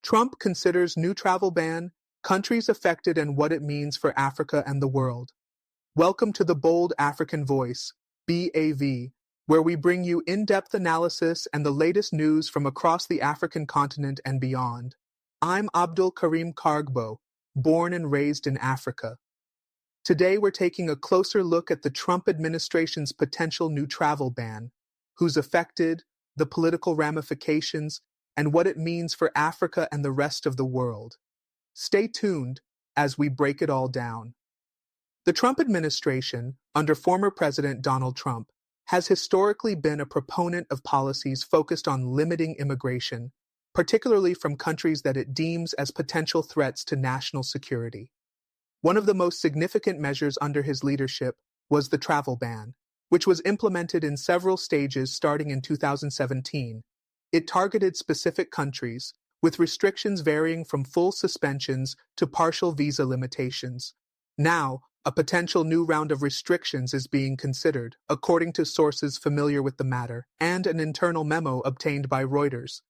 Trump considers new travel ban, countries affected and what it means for Africa and the world. Welcome to the Bold African Voice, BAV, where we bring you in-depth analysis and the latest news from across the African continent and beyond. I'm Abdul Karim Kargbo, born and raised in Africa. Today we're taking a closer look at the Trump administration's potential new travel ban, who's affected, the political ramifications, and what it means for Africa and the rest of the world. Stay tuned as we break it all down. The Trump administration, under former President Donald Trump, has historically been a proponent of policies focused on limiting immigration, particularly from countries that it deems as potential threats to national security. One of the most significant measures under his leadership was the travel ban, which was implemented in several stages starting in 2017. It targeted specific countries, with restrictions varying from full suspensions to partial visa limitations. Now, a potential new round of restrictions is being considered, according to sources familiar with the matter, and an internal memo obtained by Reuters.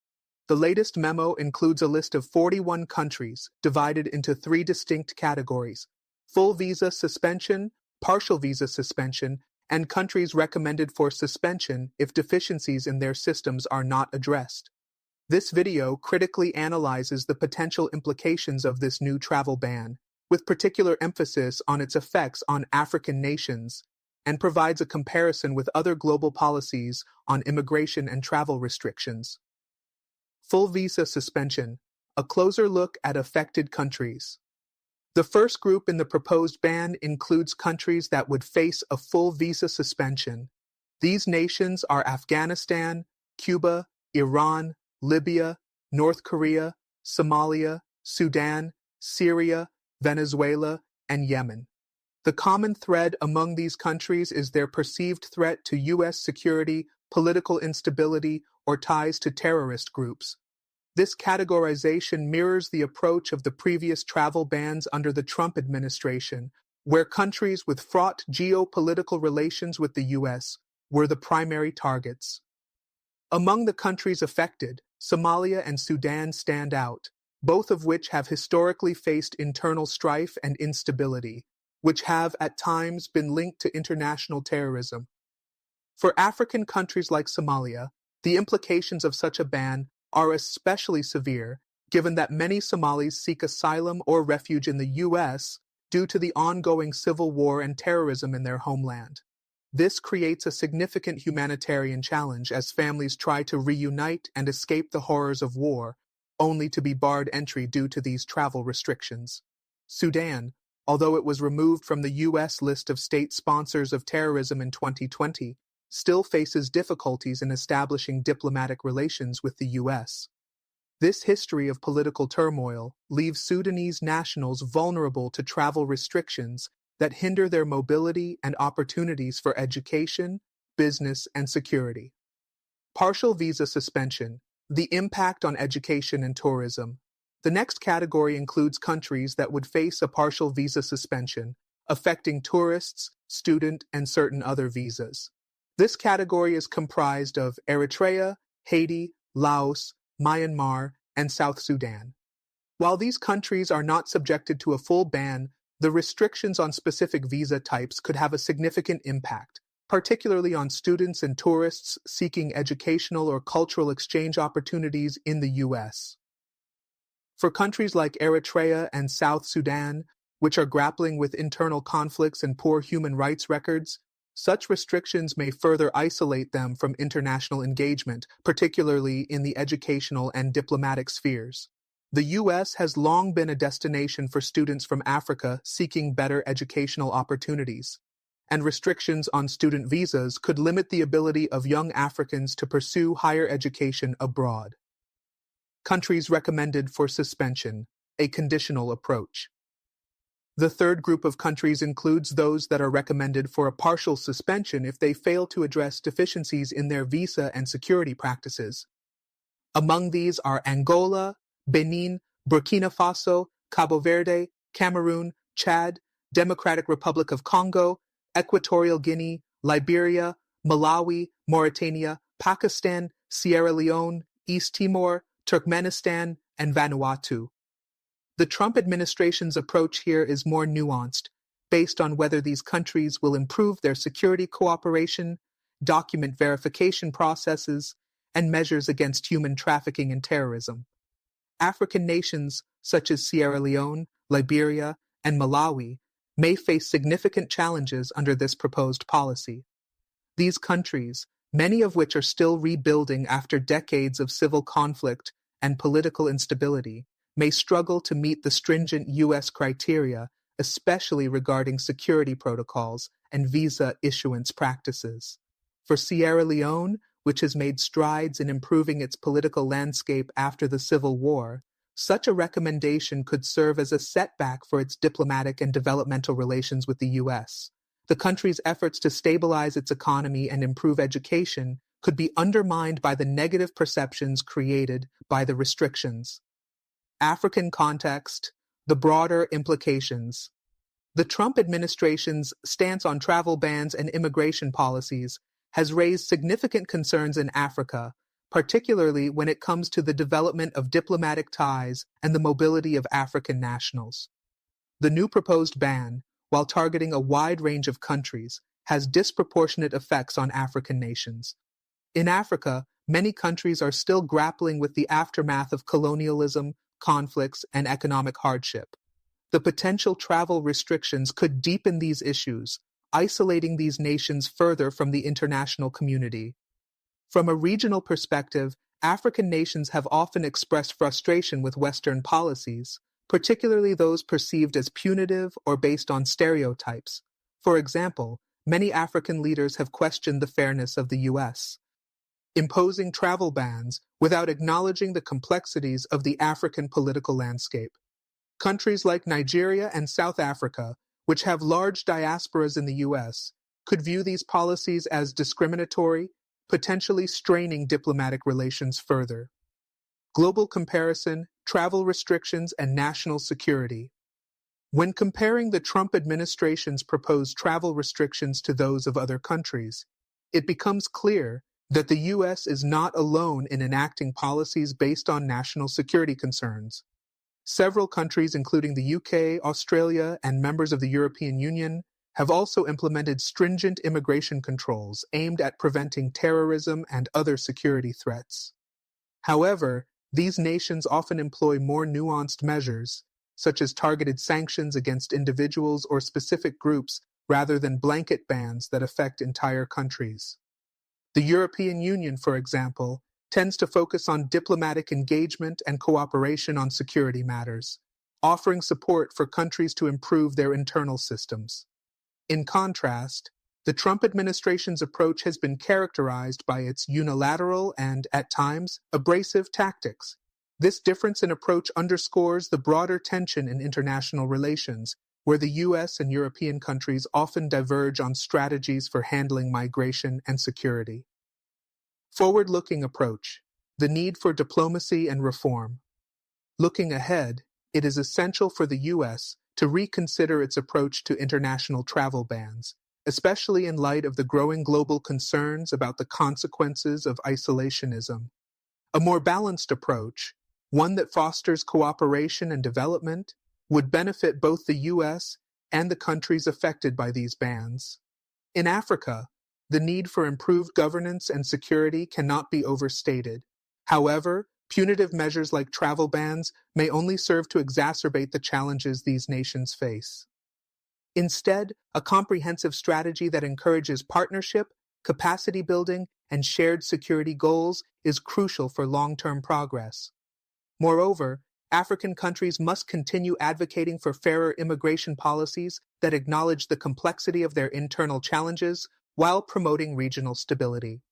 The latest memo includes a list of 41 countries, divided into 3 distinct categories: full visa suspension, partial visa suspension, and countries recommended for suspension if deficiencies in their systems are not addressed. This video critically analyzes the potential implications of this new travel ban, with particular emphasis on its effects on African nations, and provides a comparison with other global policies on immigration and travel restrictions. Full visa suspension, a closer look at affected countries. The first group in the proposed ban includes countries that would face a full visa suspension. These nations are Afghanistan, Cuba, Iran, Libya, North Korea, Somalia, Sudan, Syria, Venezuela, and Yemen. The common thread among these countries is their perceived threat to U.S. security, political instability, or ties to terrorist groups. This categorization mirrors the approach of the previous travel bans under the Trump administration, where countries with fraught geopolitical relations with the U.S. were the primary targets. Among the countries affected, Somalia and Sudan stand out, both of which have historically faced internal strife and instability, which have at times been linked to international terrorism. For African countries like Somalia, the implications of such a ban are especially severe, given that many Somalis seek asylum or refuge in the U.S. due to the ongoing civil war and terrorism in their homeland. This creates a significant humanitarian challenge as families try to reunite and escape the horrors of war, only to be barred entry due to these travel restrictions. Sudan, although it was removed from the U.S. list of state sponsors of terrorism in 2020, still faces difficulties in establishing diplomatic relations with the U.S. This history of political turmoil leaves Sudanese nationals vulnerable to travel restrictions that hinder their mobility and opportunities for education, business, and security. Partial visa suspension, the impact on education and tourism. The next category includes countries that would face a partial visa suspension, affecting tourists, student, and certain other visas. This category is comprised of Eritrea, Haiti, Laos, Myanmar, and South Sudan. While these countries are not subjected to a full ban, the restrictions on specific visa types could have a significant impact, particularly on students and tourists seeking educational or cultural exchange opportunities in the U.S. For countries like Eritrea and South Sudan, which are grappling with internal conflicts and poor human rights records, such restrictions may further isolate them from international engagement, particularly in the educational and diplomatic spheres. The U.S. has long been a destination for students from Africa seeking better educational opportunities, and restrictions on student visas could limit the ability of young Africans to pursue higher education abroad. Countries recommended for suspension, a conditional approach. The third group of countries includes those that are recommended for a partial suspension if they fail to address deficiencies in their visa and security practices. Among these are Angola, Benin, Burkina Faso, Cabo Verde, Cameroon, Chad, Democratic Republic of Congo, Equatorial Guinea, Liberia, Malawi, Mauritania, Pakistan, Sierra Leone, East Timor, Turkmenistan, and Vanuatu. The Trump administration's approach here is more nuanced, based on whether these countries will improve their security cooperation, document verification processes, and measures against human trafficking and terrorism. African nations such as Sierra Leone, Liberia, and Malawi may face significant challenges under this proposed policy. These countries, many of which are still rebuilding after decades of civil conflict and political instability, may struggle to meet the stringent U.S. criteria, especially regarding security protocols and visa issuance practices. For Sierra Leone, which has made strides in improving its political landscape after the Civil War, such a recommendation could serve as a setback for its diplomatic and developmental relations with the U.S. The country's efforts to stabilize its economy and improve education could be undermined by the negative perceptions created by the restrictions. African context, the broader implications. The Trump administration's stance on travel bans and immigration policies has raised significant concerns in Africa, particularly when it comes to the development of diplomatic ties and the mobility of African nationals. The new proposed ban, while targeting a wide range of countries, has disproportionate effects on African nations. In Africa, many countries are still grappling with the aftermath of colonialism, conflicts, and economic hardship. The potential travel restrictions could deepen these issues, isolating these nations further from the international community. From a regional perspective, African nations have often expressed frustration with Western policies, particularly those perceived as punitive or based on stereotypes. For example, many African leaders have questioned the fairness of the U.S. imposing travel bans without acknowledging the complexities of the African political landscape. Countries like Nigeria and South Africa, which have large diasporas in the U.S., could view these policies as discriminatory, potentially straining diplomatic relations further. Global comparison, travel restrictions, and national security. When comparing the Trump administration's proposed travel restrictions to those of other countries, it becomes clear that the U.S. is not alone in enacting policies based on national security concerns. Several countries, including the UK, Australia, and members of the European Union, have also implemented stringent immigration controls aimed at preventing terrorism and other security threats. However, these nations often employ more nuanced measures, such as targeted sanctions against individuals or specific groups rather than blanket bans that affect entire countries. The European Union, for example, tends to focus on diplomatic engagement and cooperation on security matters, offering support for countries to improve their internal systems. In contrast, the Trump administration's approach has been characterized by its unilateral and, at times, abrasive tactics. This difference in approach underscores the broader tension in international relations, where the U.S. and European countries often diverge on strategies for handling migration and security. Forward-looking approach. The need for diplomacy and reform. Looking ahead, it is essential for the U.S. to reconsider its approach to international travel bans, especially in light of the growing global concerns about the consequences of isolationism. A more balanced approach, one that fosters cooperation and development, would benefit both the U.S. and the countries affected by these bans. In Africa, the need for improved governance and security cannot be overstated. However, punitive measures like travel bans may only serve to exacerbate the challenges these nations face. Instead, a comprehensive strategy that encourages partnership, capacity building, and shared security goals is crucial for long-term progress. Moreover, African countries must continue advocating for fairer immigration policies that acknowledge the complexity of their internal challenges while promoting regional stability.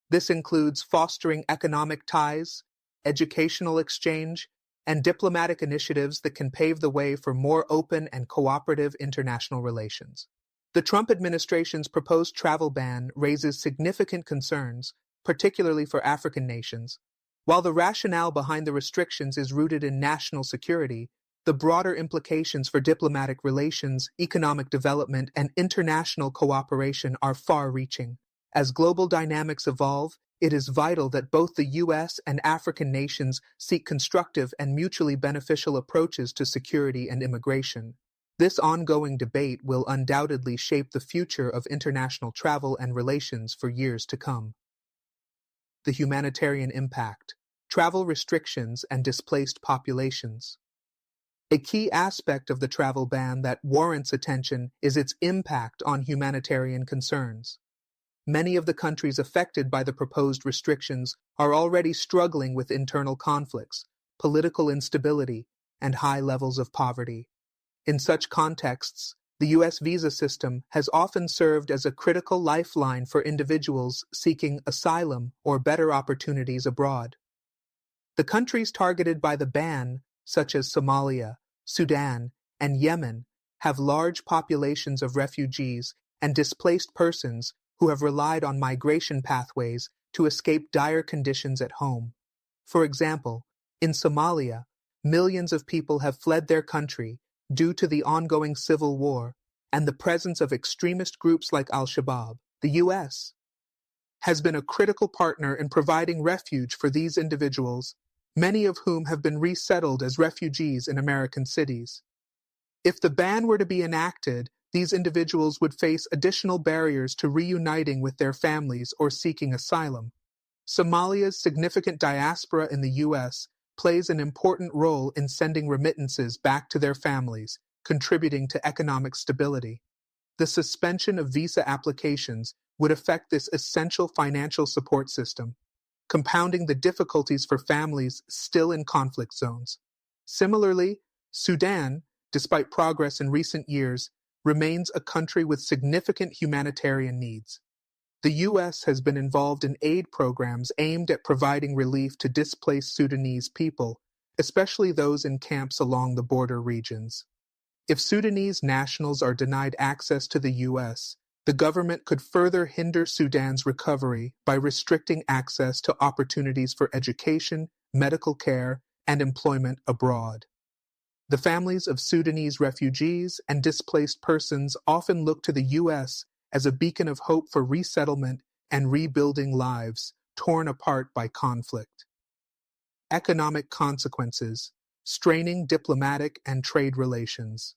This includes fostering economic ties, educational exchange, and diplomatic initiatives that can pave the way for more open and cooperative international relations. The Trump administration's proposed travel ban raises significant concerns, particularly for African nations. While the rationale behind the restrictions is rooted in national security, the broader implications for diplomatic relations, economic development, and international cooperation are far-reaching. As global dynamics evolve, it is vital that both the U.S. and African nations seek constructive and mutually beneficial approaches to security and immigration. This ongoing debate will undoubtedly shape the future of international travel and relations for years to come. The humanitarian impact, travel restrictions, and displaced populations. A key aspect of the travel ban that warrants attention is its impact on humanitarian concerns. Many of the countries affected by the proposed restrictions are already struggling with internal conflicts, political instability, and high levels of poverty. In such contexts, the U.S. visa system has often served as a critical lifeline for individuals seeking asylum or better opportunities abroad. The countries targeted by the ban, such as Somalia, Sudan, and Yemen, have large populations of refugees and displaced persons who have relied on migration pathways to escape dire conditions at home. For example, in Somalia, millions of people have fled their country due to the ongoing civil war and the presence of extremist groups like Al-Shabaab. The U.S. has been a critical partner in providing refuge for these individuals, many of whom have been resettled as refugees in American cities. If the ban were to be enacted, these individuals would face additional barriers to reuniting with their families or seeking asylum. Somalia's significant diaspora in the U.S. plays an important role in sending remittances back to their families, contributing to economic stability. The suspension of visa applications would affect this essential financial support system, compounding the difficulties for families still in conflict zones. Similarly, Sudan, despite progress in recent years, remains a country with significant humanitarian needs. The U.S. has been involved in aid programs aimed at providing relief to displaced Sudanese people, especially those in camps along the border regions. If Sudanese nationals are denied access to the U.S., the government could further hinder Sudan's recovery by restricting access to opportunities for education, medical care, and employment abroad. The families of Sudanese refugees and displaced persons often look to the U.S. as a beacon of hope for resettlement and rebuilding lives torn apart by conflict. Economic consequences, straining diplomatic and trade relations.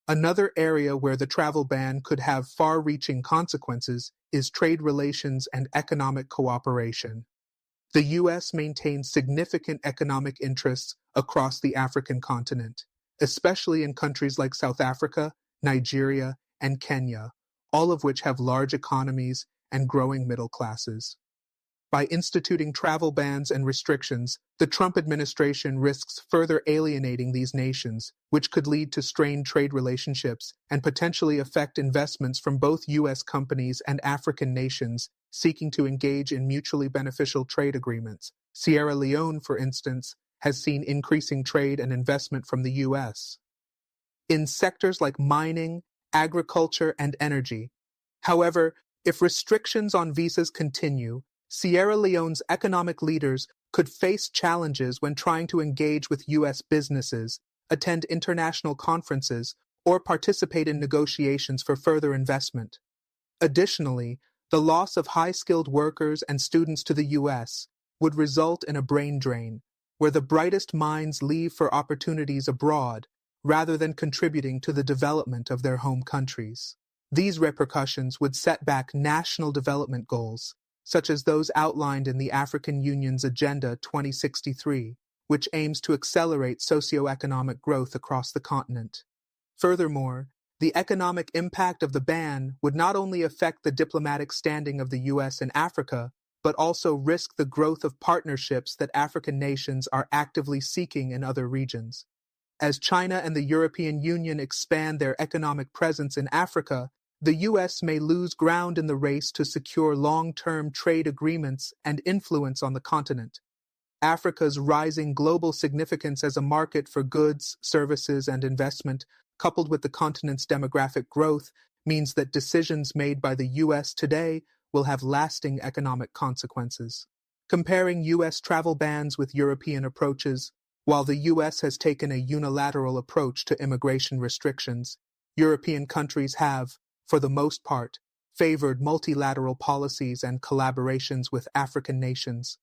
Another area where the travel ban could have far-reaching consequences is trade relations and economic cooperation. The U.S. maintains significant economic interests across the African continent, especially in countries like South Africa, Nigeria, and Kenya, all of which have large economies and growing middle classes. By instituting travel bans and restrictions, the Trump administration risks further alienating these nations, which could lead to strained trade relationships and potentially affect investments from both U.S. companies and African nations seeking to engage in mutually beneficial trade agreements. Sierra Leone, for instance, has seen increasing trade and investment from the U.S. in sectors like mining, agriculture, and energy. However, if restrictions on visas continue, Sierra Leone's economic leaders could face challenges when trying to engage with U.S. businesses, attend international conferences, or participate in negotiations for further investment. Additionally, the loss of high-skilled workers and students to the U.S. would result in a brain drain, where the brightest minds leave for opportunities abroad rather than contributing to the development of their home countries. These repercussions would set back national development goals, such as those outlined in the African Union's Agenda 2063, which aims to accelerate socioeconomic growth across the continent. Furthermore, the economic impact of the ban would not only affect the diplomatic standing of the U.S. in Africa, but also risk the growth of partnerships that African nations are actively seeking in other regions. As China and the European Union expand their economic presence in Africa, the U.S. may lose ground in the race to secure long-term trade agreements and influence on the continent. Africa's rising global significance as a market for goods, services, and investment, coupled with the continent's demographic growth, means that decisions made by the U.S. today will have lasting economic consequences. Comparing U.S. travel bans with European approaches, while the U.S. has taken a unilateral approach to immigration restrictions, European countries have, for the most part, favored multilateral policies and collaborations with African nations.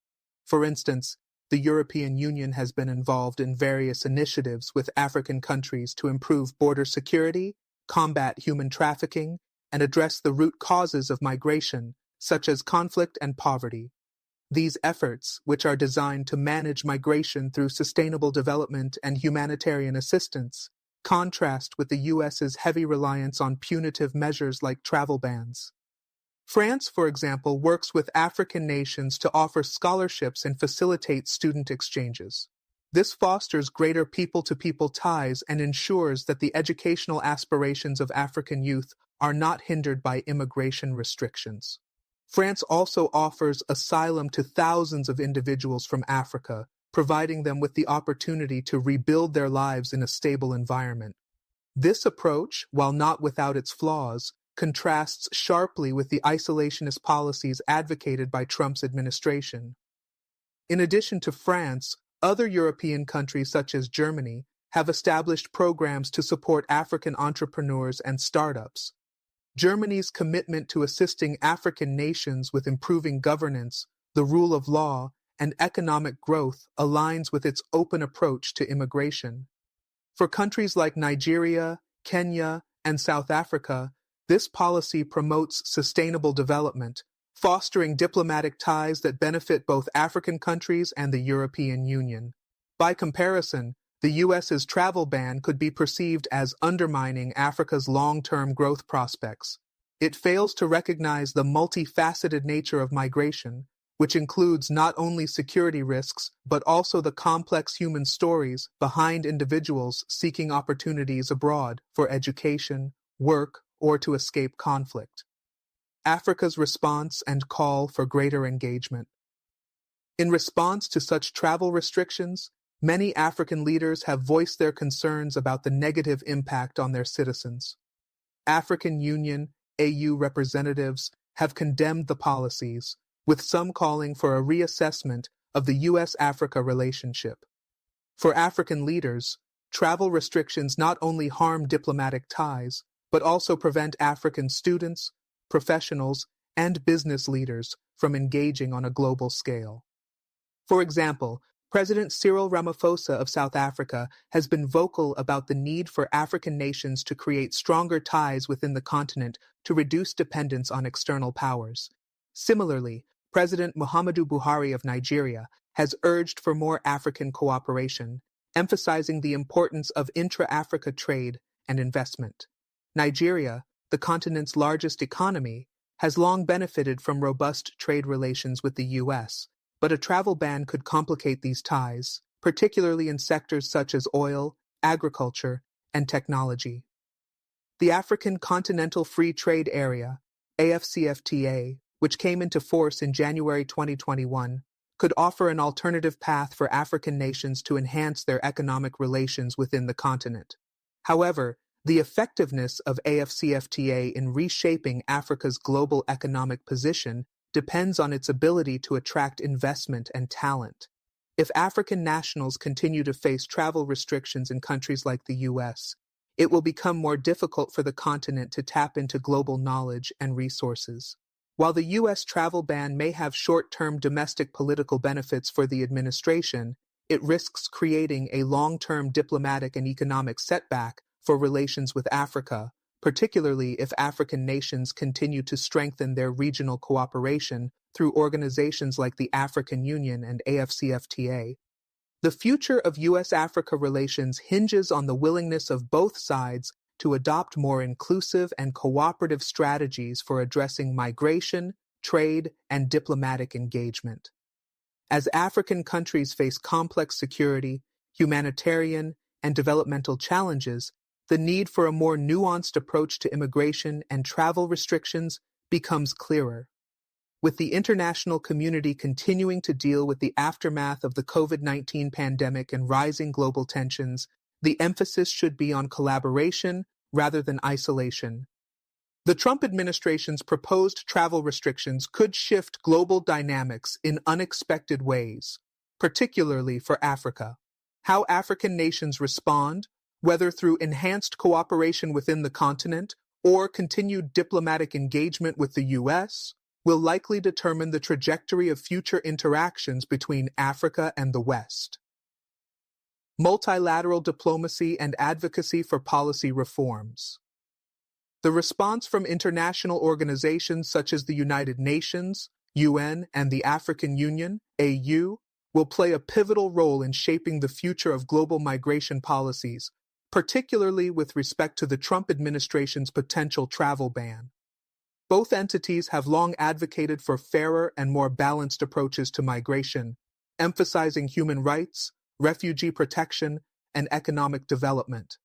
For instance, the European Union has been involved in various initiatives with African countries to improve border security, combat human trafficking, and address the root causes of migration, such as conflict and poverty. These efforts, which are designed to manage migration through sustainable development and humanitarian assistance, contrast with the U.S.'s heavy reliance on punitive measures like travel bans. France, for example, works with African nations to offer scholarships and facilitate student exchanges. This fosters greater people-to-people ties and ensures that the educational aspirations of African youth are not hindered by immigration restrictions. France also offers asylum to thousands of individuals from Africa, providing them with the opportunity to rebuild their lives in a stable environment. This approach, while not without its flaws, contrasts sharply with the isolationist policies advocated by Trump's administration. In addition to France, other European countries such as Germany have established programs to support African entrepreneurs and startups. Germany's commitment to assisting African nations with improving governance, the rule of law, and economic growth aligns with its open approach to immigration. For countries like Nigeria, Kenya, and South Africa, this policy promotes sustainable development, fostering diplomatic ties that benefit both African countries and the European Union. By comparison, the U.S.'s travel ban could be perceived as undermining Africa's long-term growth prospects. It fails to recognize the multifaceted nature of migration, which includes not only security risks, but also the complex human stories behind individuals seeking opportunities abroad for education, work, or to escape conflict. Africa's response and call for greater engagement. In response to such travel restrictions, many African leaders have voiced their concerns about the negative impact on their citizens. African Union, AU representatives have condemned the policies, with some calling for a reassessment of the U.S.-Africa relationship. For African leaders, travel restrictions not only harm diplomatic ties, but also prevent African students, professionals, and business leaders from engaging on a global scale. For example, President Cyril Ramaphosa of South Africa has been vocal about the need for African nations to create stronger ties within the continent to reduce dependence on external powers. Similarly, President Muhammadu Buhari of Nigeria has urged for more African cooperation, emphasizing the importance of intra-Africa trade and investment. Nigeria, the continent's largest economy, has long benefited from robust trade relations with the U.S., but a travel ban could complicate these ties, particularly in sectors such as oil, agriculture, and technology. The African Continental Free Trade Area, AfCFTA, which came into force in January 2021, could offer an alternative path for African nations to enhance their economic relations within the continent. However, the effectiveness of AfCFTA in reshaping Africa's global economic position depends on its ability to attract investment and talent. If African nationals continue to face travel restrictions in countries like the U.S., it will become more difficult for the continent to tap into global knowledge and resources. While the U.S. travel ban may have short-term domestic political benefits for the administration, it risks creating a long-term diplomatic and economic setback for relations with Africa, particularly if African nations continue to strengthen their regional cooperation through organizations like the African Union and AfCFTA. The future of U.S.-Africa relations hinges on the willingness of both sides to adopt more inclusive and cooperative strategies for addressing migration, trade, and diplomatic engagement. As African countries face complex security, humanitarian, and developmental challenges, the need for a more nuanced approach to immigration and travel restrictions becomes clearer. With the international community continuing to deal with the aftermath of the COVID-19 pandemic and rising global tensions, the emphasis should be on collaboration rather than isolation. The Trump administration's proposed travel restrictions could shift global dynamics in unexpected ways, particularly for Africa. How African nations respond, whether through enhanced cooperation within the continent or continued diplomatic engagement with the U.S. will likely determine the trajectory of future interactions between Africa and the West. Multilateral diplomacy and advocacy for policy reforms. The response from international organizations such as the United Nations, UN, and the African Union, AU, will play a pivotal role in shaping the future of global migration policies, particularly with respect to the Trump administration's potential travel ban. Both entities have long advocated for fairer and more balanced approaches to migration, emphasizing human rights, refugee protection, and economic development.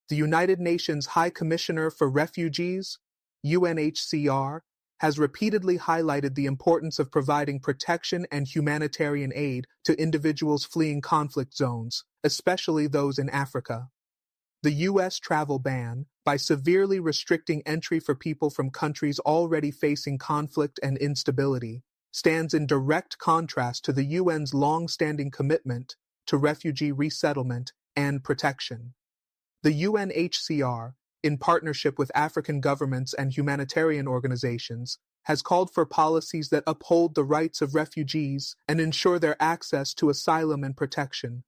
The United Nations High Commissioner for Refugees, UNHCR, has repeatedly highlighted the importance of providing protection and humanitarian aid to individuals fleeing conflict zones, especially those in Africa. The U.S. travel ban, by severely restricting entry for people from countries already facing conflict and instability, stands in direct contrast to the UN's long-standing commitment to refugee resettlement and protection. The UNHCR, in partnership with African governments and humanitarian organizations, has called for policies that uphold the rights of refugees and ensure their access to asylum and protection.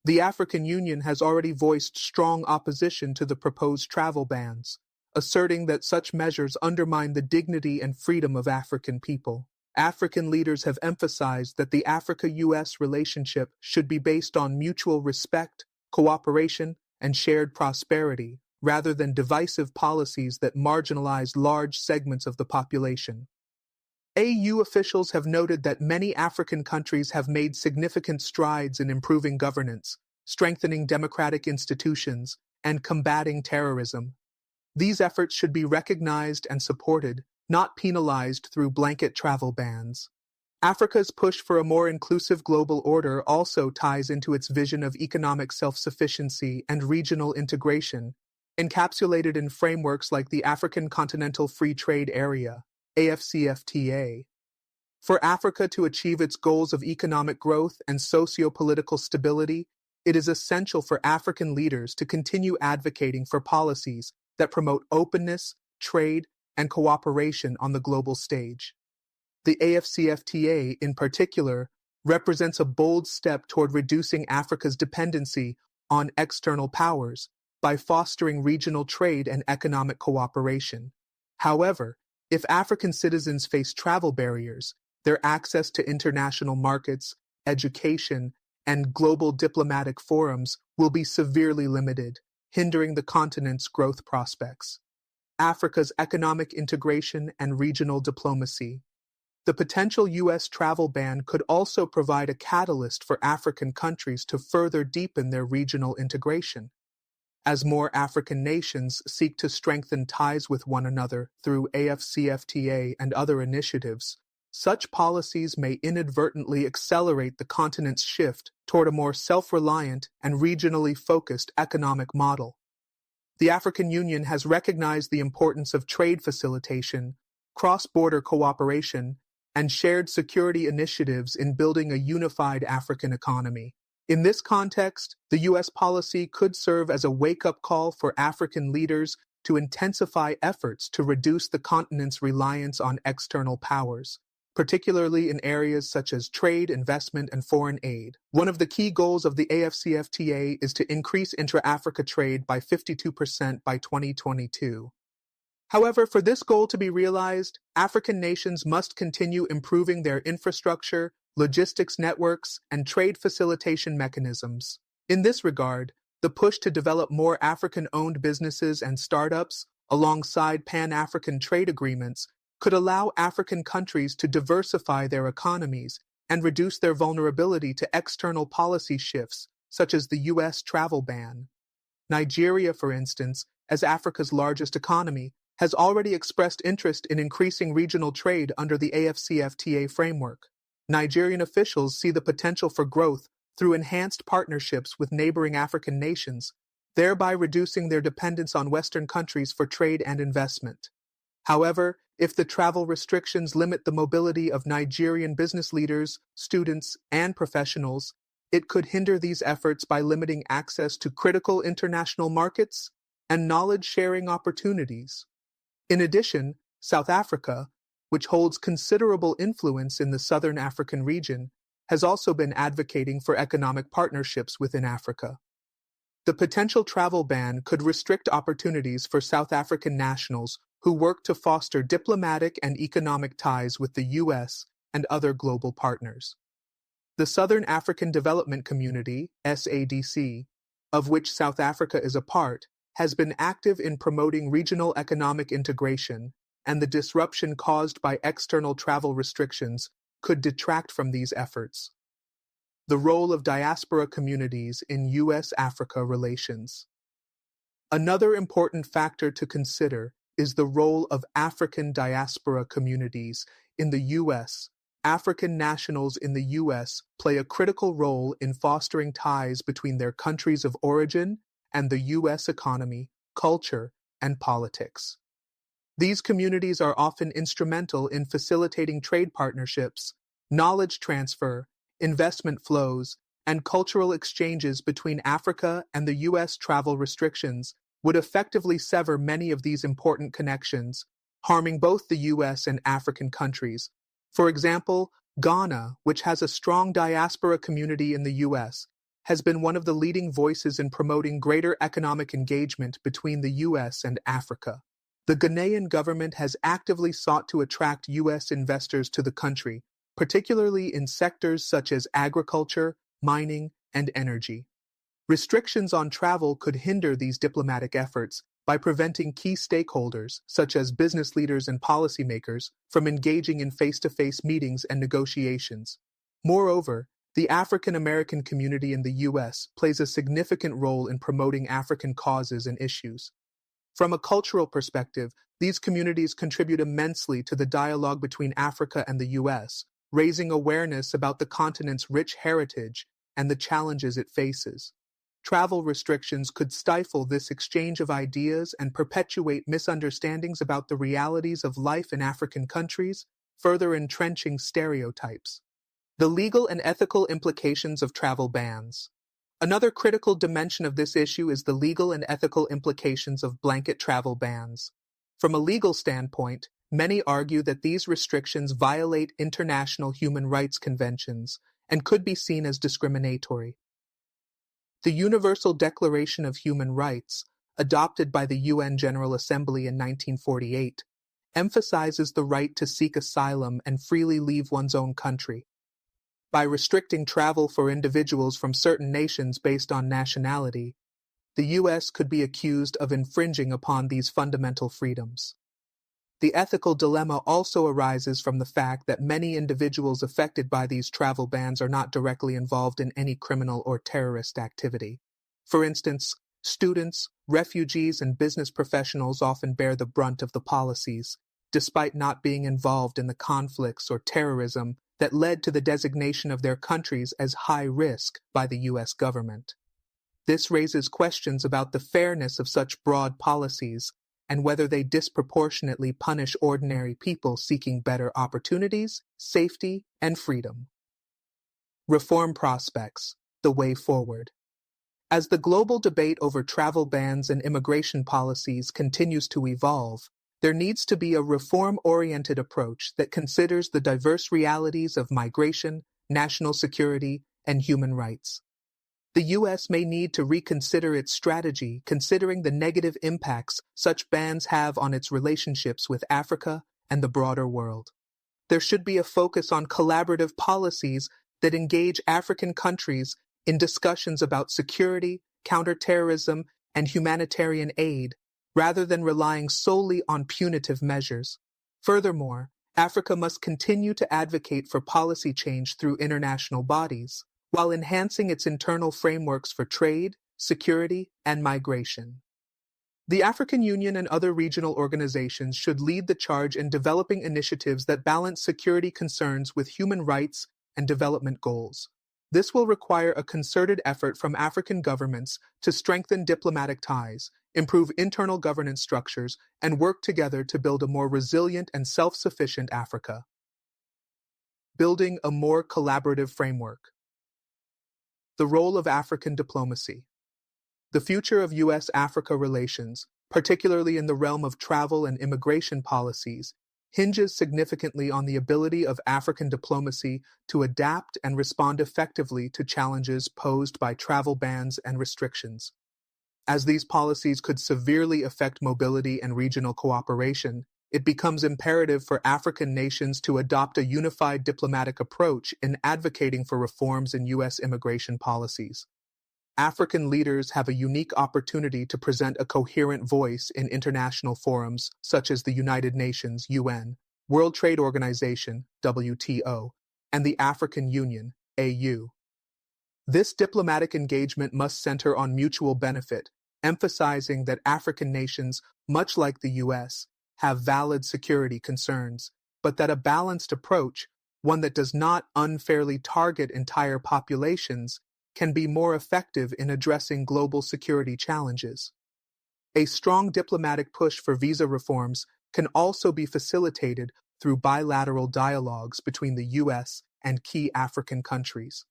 The African Union has already voiced strong opposition to the proposed travel bans, asserting that such measures undermine the dignity and freedom of African people. African leaders have emphasized that the Africa-US relationship should be based on mutual respect, cooperation, and shared prosperity, rather than divisive policies that marginalize large segments of the population. AU officials have noted that many African countries have made significant strides in improving governance, strengthening democratic institutions, and combating terrorism. These efforts should be recognized and supported, not penalized through blanket travel bans. Africa's push for a more inclusive global order also ties into its vision of economic self-sufficiency and regional integration, encapsulated in frameworks like the African Continental Free Trade Area, AfCFTA. For Africa to achieve its goals of economic growth and socio-political stability, it is essential for African leaders to continue advocating for policies that promote openness, trade, and cooperation on the global stage. The AfCFTA, in particular, represents a bold step toward reducing Africa's dependency on external powers by fostering regional trade and economic cooperation. However, if African citizens face travel barriers, their access to international markets, education, and global diplomatic forums will be severely limited, hindering the continent's growth prospects. Africa's economic integration and regional diplomacy. The potential U.S. travel ban could also provide a catalyst for African countries to further deepen their regional integration. As more African nations seek to strengthen ties with one another through AfCFTA and other initiatives, such policies may inadvertently accelerate the continent's shift toward a more self-reliant and regionally focused economic model. The African Union has recognized the importance of trade facilitation, cross-border cooperation, and shared security initiatives in building a unified African economy. In this context, the U.S. policy could serve as a wake-up call for African leaders to intensify efforts to reduce the continent's reliance on external powers, particularly in areas such as trade, investment, and foreign aid. One of the key goals of the AfCFTA is to increase intra-Africa trade by 52% by 2022. However, for this goal to be realized, African nations must continue improving their infrastructure, logistics networks, and trade facilitation mechanisms. In this regard, the push to develop more African-owned businesses and startups, alongside Pan-African trade agreements, could allow African countries to diversify their economies and reduce their vulnerability to external policy shifts, such as the U.S. travel ban. Nigeria, for instance, as Africa's largest economy, has already expressed interest in increasing regional trade under the AfCFTA framework. Nigerian officials see the potential for growth through enhanced partnerships with neighboring African nations, thereby reducing their dependence on Western countries for trade and investment. However, if the travel restrictions limit the mobility of Nigerian business leaders, students, and professionals, it could hinder these efforts by limiting access to critical international markets and knowledge-sharing opportunities. In addition, South Africa, which holds considerable influence in the southern African region, has also been advocating for economic partnerships within Africa. The potential travel ban could restrict opportunities for South African nationals who work to foster diplomatic and economic ties with the U.S. and other global partners. The Southern African Development Community, SADC, of which South Africa is a part, has been active in promoting regional economic integration, and the disruption caused by external travel restrictions could detract from these efforts. The role of diaspora communities in U.S.-Africa relations. Another important factor to consider is the role of African diaspora communities in the U.S. African nationals in the U.S. play a critical role in fostering ties between their countries of origin and the U.S. economy, culture, and politics. These communities are often instrumental in facilitating trade partnerships, knowledge transfer, investment flows, and cultural exchanges between Africa and the U.S. Travel restrictions would effectively sever many of these important connections, harming both the U.S. and African countries. For example, Ghana, which has a strong diaspora community in the U.S., has been one of the leading voices in promoting greater economic engagement between the U.S. and Africa. The Ghanaian government has actively sought to attract U.S. investors to the country, particularly in sectors such as agriculture, mining, and energy. Restrictions on travel could hinder these diplomatic efforts by preventing key stakeholders, such as business leaders and policymakers, from engaging in face-to-face meetings and negotiations. Moreover, the African American community in the U.S. plays a significant role in promoting African causes and issues. From a cultural perspective, these communities contribute immensely to the dialogue between Africa and the U.S., raising awareness about the continent's rich heritage and the challenges it faces. Travel restrictions could stifle this exchange of ideas and perpetuate misunderstandings about the realities of life in African countries, further entrenching stereotypes. The legal and ethical implications of travel bans. Another critical dimension of this issue is the legal and ethical implications of blanket travel bans. From a legal standpoint, many argue that these restrictions violate international human rights conventions and could be seen as discriminatory. The Universal Declaration of Human Rights, adopted by the UN General Assembly in 1948, emphasizes the right to seek asylum and freely leave one's own country. By restricting travel for individuals from certain nations based on nationality, the U.S. could be accused of infringing upon these fundamental freedoms. The ethical dilemma also arises from the fact that many individuals affected by these travel bans are not directly involved in any criminal or terrorist activity. For instance, students, refugees, and business professionals often bear the brunt of the policies, despite not being involved in the conflicts or terrorism that led to the designation of their countries as high risk by the U.S. government. This raises questions about the fairness of such broad policies and whether they disproportionately punish ordinary people seeking better opportunities, safety, and freedom. Reform prospects, the way forward. As the global debate over travel bans and immigration policies continues to evolve, there needs to be a reform-oriented approach that considers the diverse realities of migration, national security, and human rights. The U.S. may need to reconsider its strategy considering the negative impacts such bans have on its relationships with Africa and the broader world. There should be a focus on collaborative policies that engage African countries in discussions about security, counterterrorism, and humanitarian aid, rather than relying solely on punitive measures. Furthermore, Africa must continue to advocate for policy change through international bodies, while enhancing its internal frameworks for trade, security, and migration. The African Union and other regional organizations should lead the charge in developing initiatives that balance security concerns with human rights and development goals. This will require a concerted effort from African governments to strengthen diplomatic ties, improve internal governance structures, and work together to build a more resilient and self-sufficient Africa. Building a more collaborative framework. The role of African diplomacy. The future of U.S.-Africa relations particularly in the realm of travel and immigration policies, hinges significantly on the ability of African diplomacy to adapt and respond effectively to challenges posed by travel bans and restrictions. As these policies could severely affect mobility and regional cooperation, it becomes imperative for African nations to adopt a unified diplomatic approach in advocating for reforms in U.S. immigration policies. African leaders have a unique opportunity to present a coherent voice in international forums such as the United Nations (UN), World Trade Organization (WTO), and the African Union (AU). This diplomatic engagement must center on mutual benefit, emphasizing that African nations, much like the U.S., have valid security concerns, but that a balanced approach, one that does not unfairly target entire populations, can be more effective in addressing global security challenges. A strong diplomatic push for visa reforms can also be facilitated through bilateral dialogues between the U.S. and key African countries.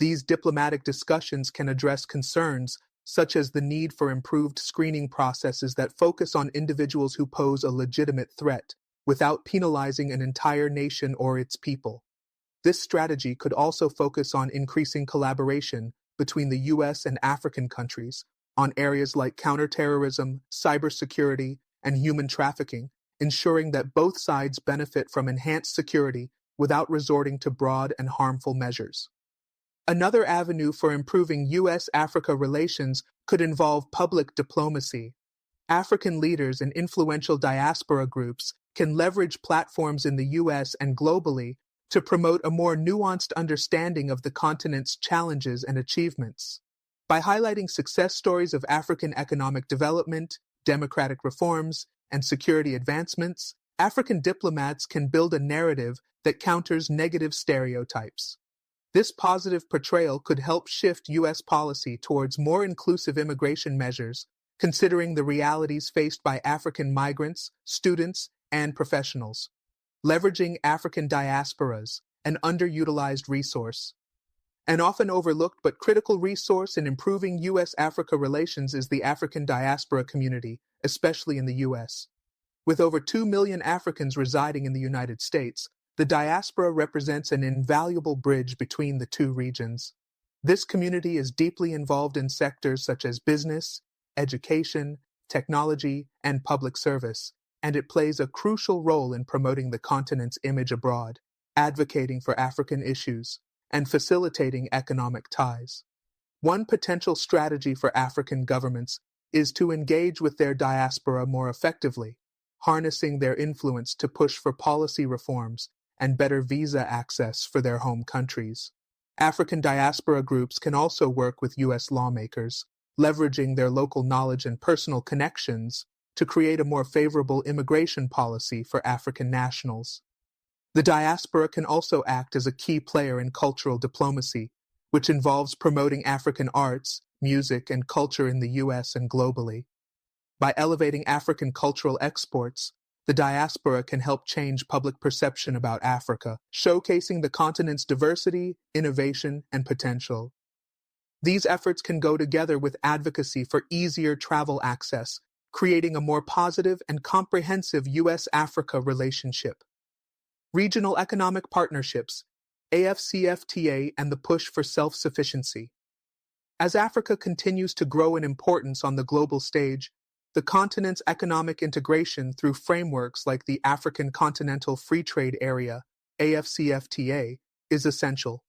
These diplomatic discussions can address concerns such as the need for improved screening processes that focus on individuals who pose a legitimate threat without penalizing an entire nation or its people. This strategy could also focus on increasing collaboration between the U.S. and African countries on areas like counterterrorism, cybersecurity, and human trafficking, ensuring that both sides benefit from enhanced security without resorting to broad and harmful measures. Another avenue for improving U.S.-Africa relations could involve public diplomacy. African leaders and influential diaspora groups can leverage platforms in the U.S. and globally to promote a more nuanced understanding of the continent's challenges and achievements. By highlighting success stories of African economic development, democratic reforms, and security advancements, African diplomats can build a narrative that counters negative stereotypes. This positive portrayal could help shift U.S. policy towards more inclusive immigration measures, considering the realities faced by African migrants, students, and professionals. Leveraging African diasporas, an underutilized resource. An often overlooked but critical resource in improving U.S.-Africa relations is the African diaspora community, especially in the U.S. With over 2 million Africans residing in the United States, the diaspora represents an invaluable bridge between the two regions. This community is deeply involved in sectors such as business, education, technology, and public service, and it plays a crucial role in promoting the continent's image abroad, advocating for African issues, and facilitating economic ties. One potential strategy for African governments is to engage with their diaspora more effectively, harnessing their influence to push for policy reforms and better visa access for their home countries. African diaspora groups can also work with U.S. lawmakers, leveraging their local knowledge and personal connections to create a more favorable immigration policy for African nationals. The diaspora can also act as a key player in cultural diplomacy, which involves promoting African arts, music, and culture in the U.S. and globally. By elevating African cultural exports, the diaspora can help change public perception about Africa, showcasing the continent's diversity, innovation, and potential. These efforts can go together with advocacy for easier travel access, creating a more positive and comprehensive U.S.-Africa relationship. Regional economic partnerships, AFCFTA, and the push for self-sufficiency. As Africa continues to grow in importance on the global stage, the continent's economic integration through frameworks like the African Continental Free Trade Area, AFCFTA, is essential.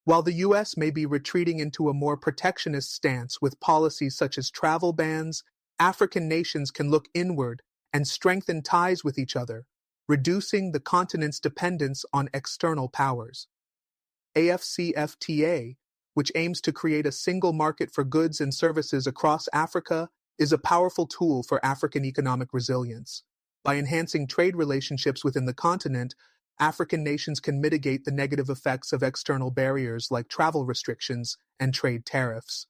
While the U.S. may be retreating into a more protectionist stance with policies such as travel bans, African nations can look inward and strengthen ties with each other, reducing the continent's dependence on external powers. AFCFTA, which aims to create a single market for goods and services across Africa, is a powerful tool for African economic resilience. By enhancing trade relationships within the continent, African nations can mitigate the negative effects of external barriers like travel restrictions and trade tariffs.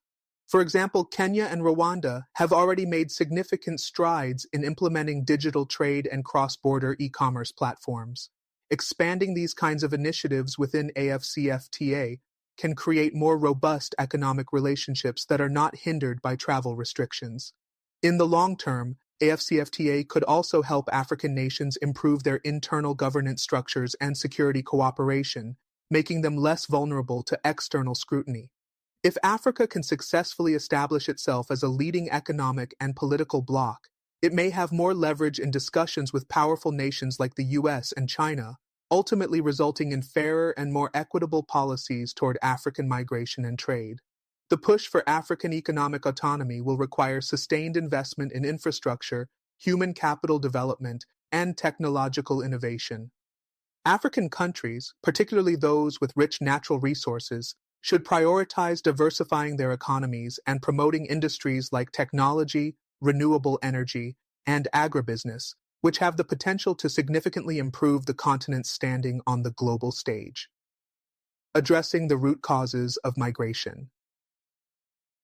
For example, Kenya and Rwanda have already made significant strides in implementing digital trade and cross-border e-commerce platforms. Expanding these kinds of initiatives within AFCFTA can create more robust economic relationships that are not hindered by travel restrictions. In the long term, AFCFTA could also help African nations improve their internal governance structures and security cooperation, making them less vulnerable to external scrutiny. If Africa can successfully establish itself as a leading economic and political bloc, it may have more leverage in discussions with powerful nations like the US and China, ultimately resulting in fairer and more equitable policies toward African migration and trade. The push for African economic autonomy will require sustained investment in infrastructure, human capital development, and technological innovation. African countries, particularly those with rich natural resources, should prioritize diversifying their economies and promoting industries like technology, renewable energy, and agribusiness, which have the potential to significantly improve the continent's standing on the global stage. Addressing the root causes of migration.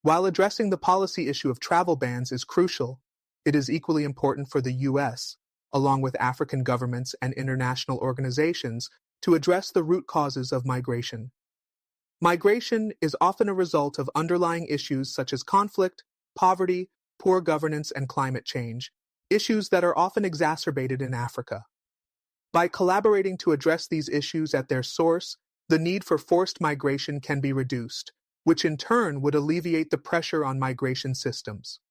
While addressing the policy issue of travel bans is crucial, it is equally important for the U.S., along with African governments and international organizations, to address the root causes of migration. Migration is often a result of underlying issues such as conflict, poverty, poor governance, and climate change, issues that are often exacerbated in Africa. By collaborating to address these issues at their source, the need for forced migration can be reduced, which in turn would alleviate the pressure on migration systems.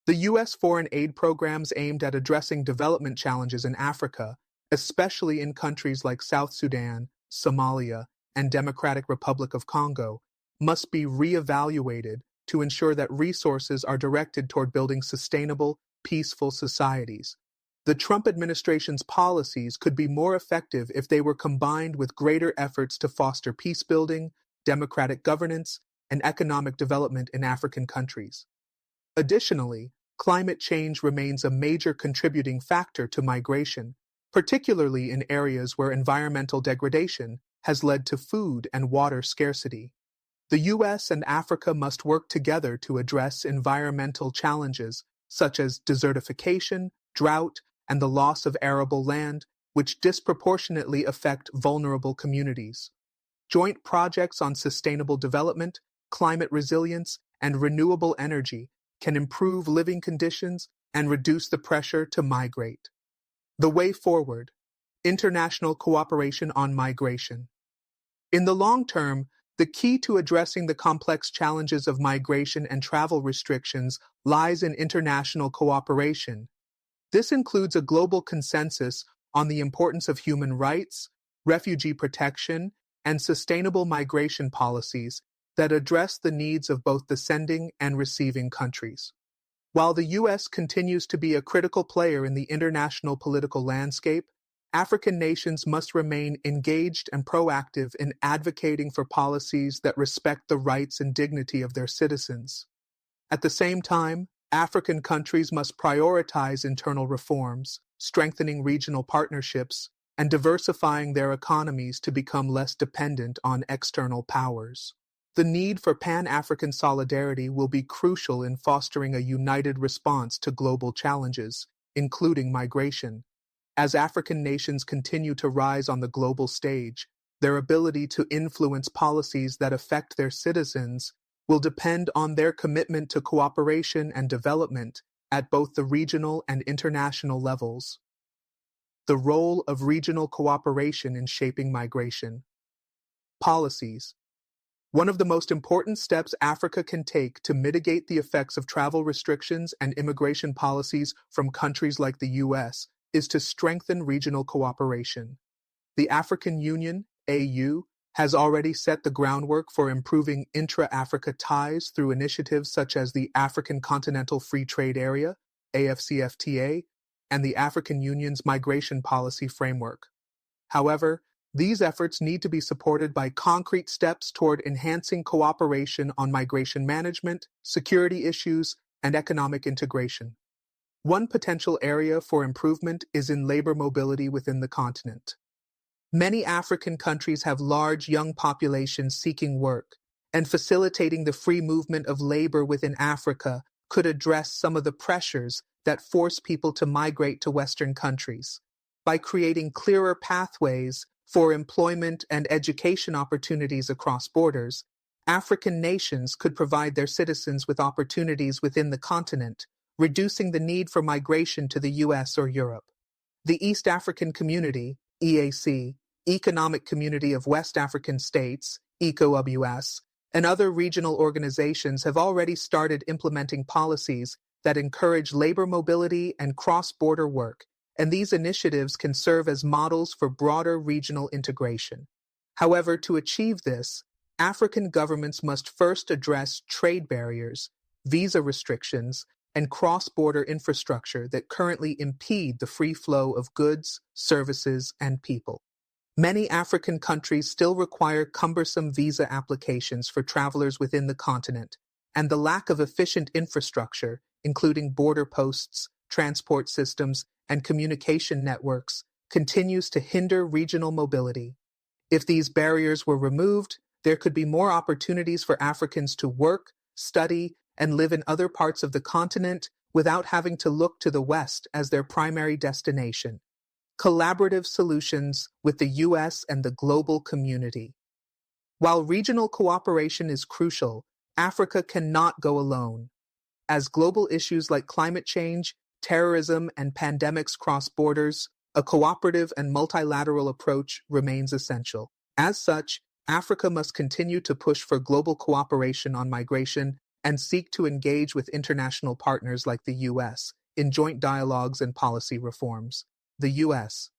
The U.S. foreign aid programs aimed at addressing development challenges in Africa, especially in countries like South Sudan, Somalia, and Democratic Republic of Congo, must be re-evaluated to ensure that resources are directed toward building sustainable, peaceful societies. The Trump administration's policies could be more effective if they were combined with greater efforts to foster peace building, democratic governance, and economic development in African countries. Additionally, climate change remains a major contributing factor to migration, particularly in areas where environmental degradation has led to food and water scarcity. The U.S. and Africa must work together to address environmental challenges such as desertification, drought, and the loss of arable land, which disproportionately affect vulnerable communities. Joint projects on sustainable development, climate resilience, and renewable energy can improve living conditions and reduce the pressure to migrate. The way forward: international cooperation on migration. In the long term, the key to addressing the complex challenges of migration and travel restrictions lies in international cooperation. This includes a global consensus on the importance of human rights, refugee protection, and sustainable migration policies that address the needs of both the sending and receiving countries. While the U.S. continues to be a critical player in the international political landscape, African nations must remain engaged and proactive in advocating for policies that respect the rights and dignity of their citizens. At the same time, African countries must prioritize internal reforms, strengthening regional partnerships, and diversifying their economies to become less dependent on external powers. The need for Pan-African solidarity will be crucial in fostering a united response to global challenges, including migration. As African nations continue to rise on the global stage, their ability to influence policies that affect their citizens will depend on their commitment to cooperation and development at both the regional and international levels. The role of regional cooperation in shaping migration. Policies. One of the most important steps Africa can take to mitigate the effects of travel restrictions and immigration policies from countries like the U.S. is to strengthen regional cooperation. The African Union, AU, has already set the groundwork for improving intra-Africa ties through initiatives such as the African Continental Free Trade Area, AFCFTA, and the African Union's Migration Policy Framework. However, these efforts need to be supported by concrete steps toward enhancing cooperation on migration management, security issues, and economic integration. One potential area for improvement is in labor mobility within the continent. Many African countries have large young populations seeking work, and facilitating the free movement of labor within Africa could address some of the pressures that force people to migrate to Western countries. By creating clearer pathways for employment and education opportunities across borders, African nations could provide their citizens with opportunities within the continent, reducing the need for migration to the US or Europe. The East African Community, EAC, Economic Community of West African States, ECOWS, and other regional organizations have already started implementing policies that encourage labor mobility and cross-border work, and these initiatives can serve as models for broader regional integration. However, to achieve this, African governments must first address trade barriers, visa restrictions, and cross-border infrastructure that currently impede the free flow of goods, services, and people. Many African countries still require cumbersome visa applications for travelers within the continent, and the lack of efficient infrastructure, including border posts, transport systems, and communication networks, continues to hinder regional mobility. If these barriers were removed, there could be more opportunities for Africans to work, study, and live in other parts of the continent without having to look to the West as their primary destination. Collaborative solutions with the U.S. and the global community. While regional cooperation is crucial, Africa cannot go alone. As global issues like climate change, terrorism, and pandemics cross borders, a cooperative and multilateral approach remains essential. As such, Africa must continue to push for global cooperation on migration and seek to engage with international partners like the U.S. in joint dialogues and policy reforms. The U.S.,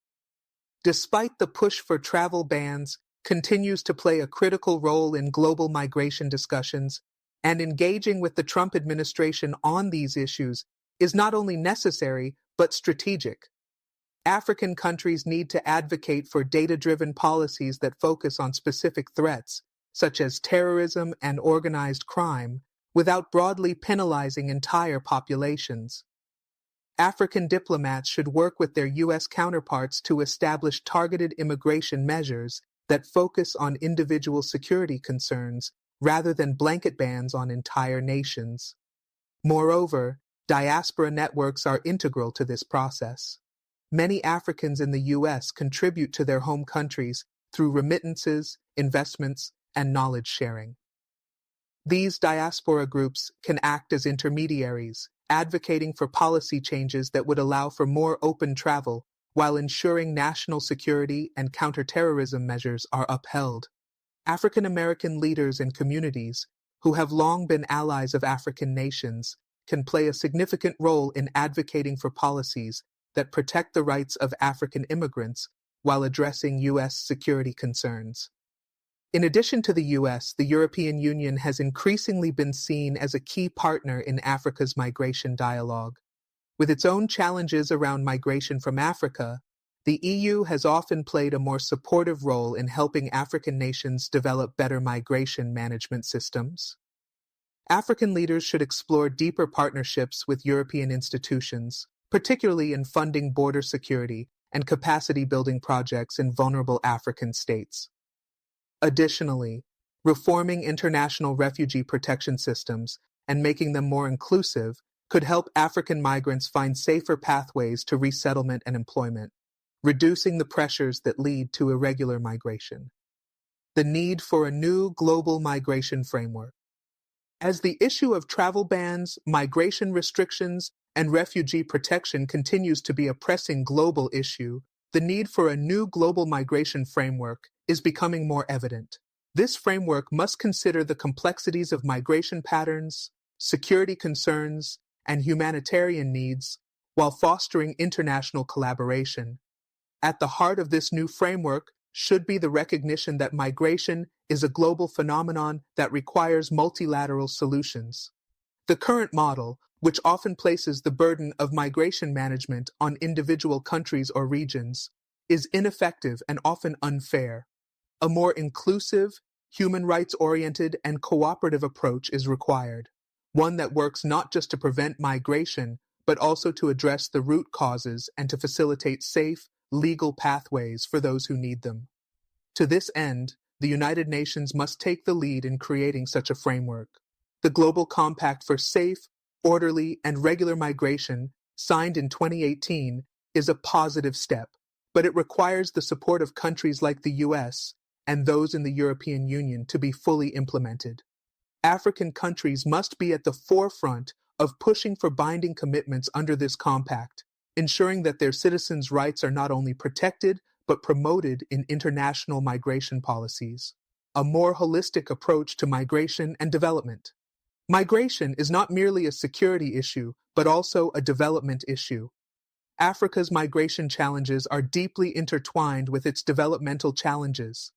despite the push for travel bans, continues to play a critical role in global migration discussions, and engaging with the Trump administration on these issues is not only necessary but strategic. African countries need to advocate for data-driven policies that focus on specific threats, such as terrorism and organized crime, without broadly penalizing entire populations. African diplomats should work with their U.S. counterparts to establish targeted immigration measures that focus on individual security concerns rather than blanket bans on entire nations. Moreover, diaspora networks are integral to this process. Many Africans in the U.S. contribute to their home countries through remittances, investments, and knowledge sharing. These diaspora groups can act as intermediaries, advocating for policy changes that would allow for more open travel while ensuring national security and counterterrorism measures are upheld. African American leaders and communities, who have long been allies of African nations, can play a significant role in advocating for policies that protect the rights of African immigrants while addressing U.S. security concerns. In addition to the U.S., the European Union has increasingly been seen as a key partner in Africa's migration dialogue. With its own challenges around migration from Africa, the EU has often played a more supportive role in helping African nations develop better migration management systems. African leaders should explore deeper partnerships with European institutions, particularly in funding border security and capacity-building projects in vulnerable African states. Additionally, reforming international refugee protection systems and making them more inclusive could help African migrants find safer pathways to resettlement and employment, reducing the pressures that lead to irregular migration. The need for a new global migration framework. As the issue of travel bans, migration restrictions, and refugee protection continues to be a pressing global issue, the need for a new global migration framework is becoming more evident. This framework must consider the complexities of migration patterns, security concerns, and humanitarian needs while fostering international collaboration. At the heart of this new framework should be the recognition that migration is a global phenomenon that requires multilateral solutions. The current model, which often places the burden of migration management on individual countries or regions, is ineffective and often unfair. A more inclusive, human rights-oriented, and cooperative approach is required, one that works not just to prevent migration, but also to address the root causes and to facilitate safe, legal pathways for those who need them. To this end, the United Nations must take the lead in creating such a framework. The Global Compact for Safe, Orderly, and Regular Migration, signed in 2018, is a positive step, but it requires the support of countries like the US and those in the European Union to be fully implemented. African countries must be at the forefront of pushing for binding commitments under this compact, ensuring that their citizens' rights are not only protected but promoted in international migration policies. A more holistic approach to migration and development. Migration is not merely a security issue, but also a development issue. Africa's migration challenges are deeply intertwined with its developmental challenges.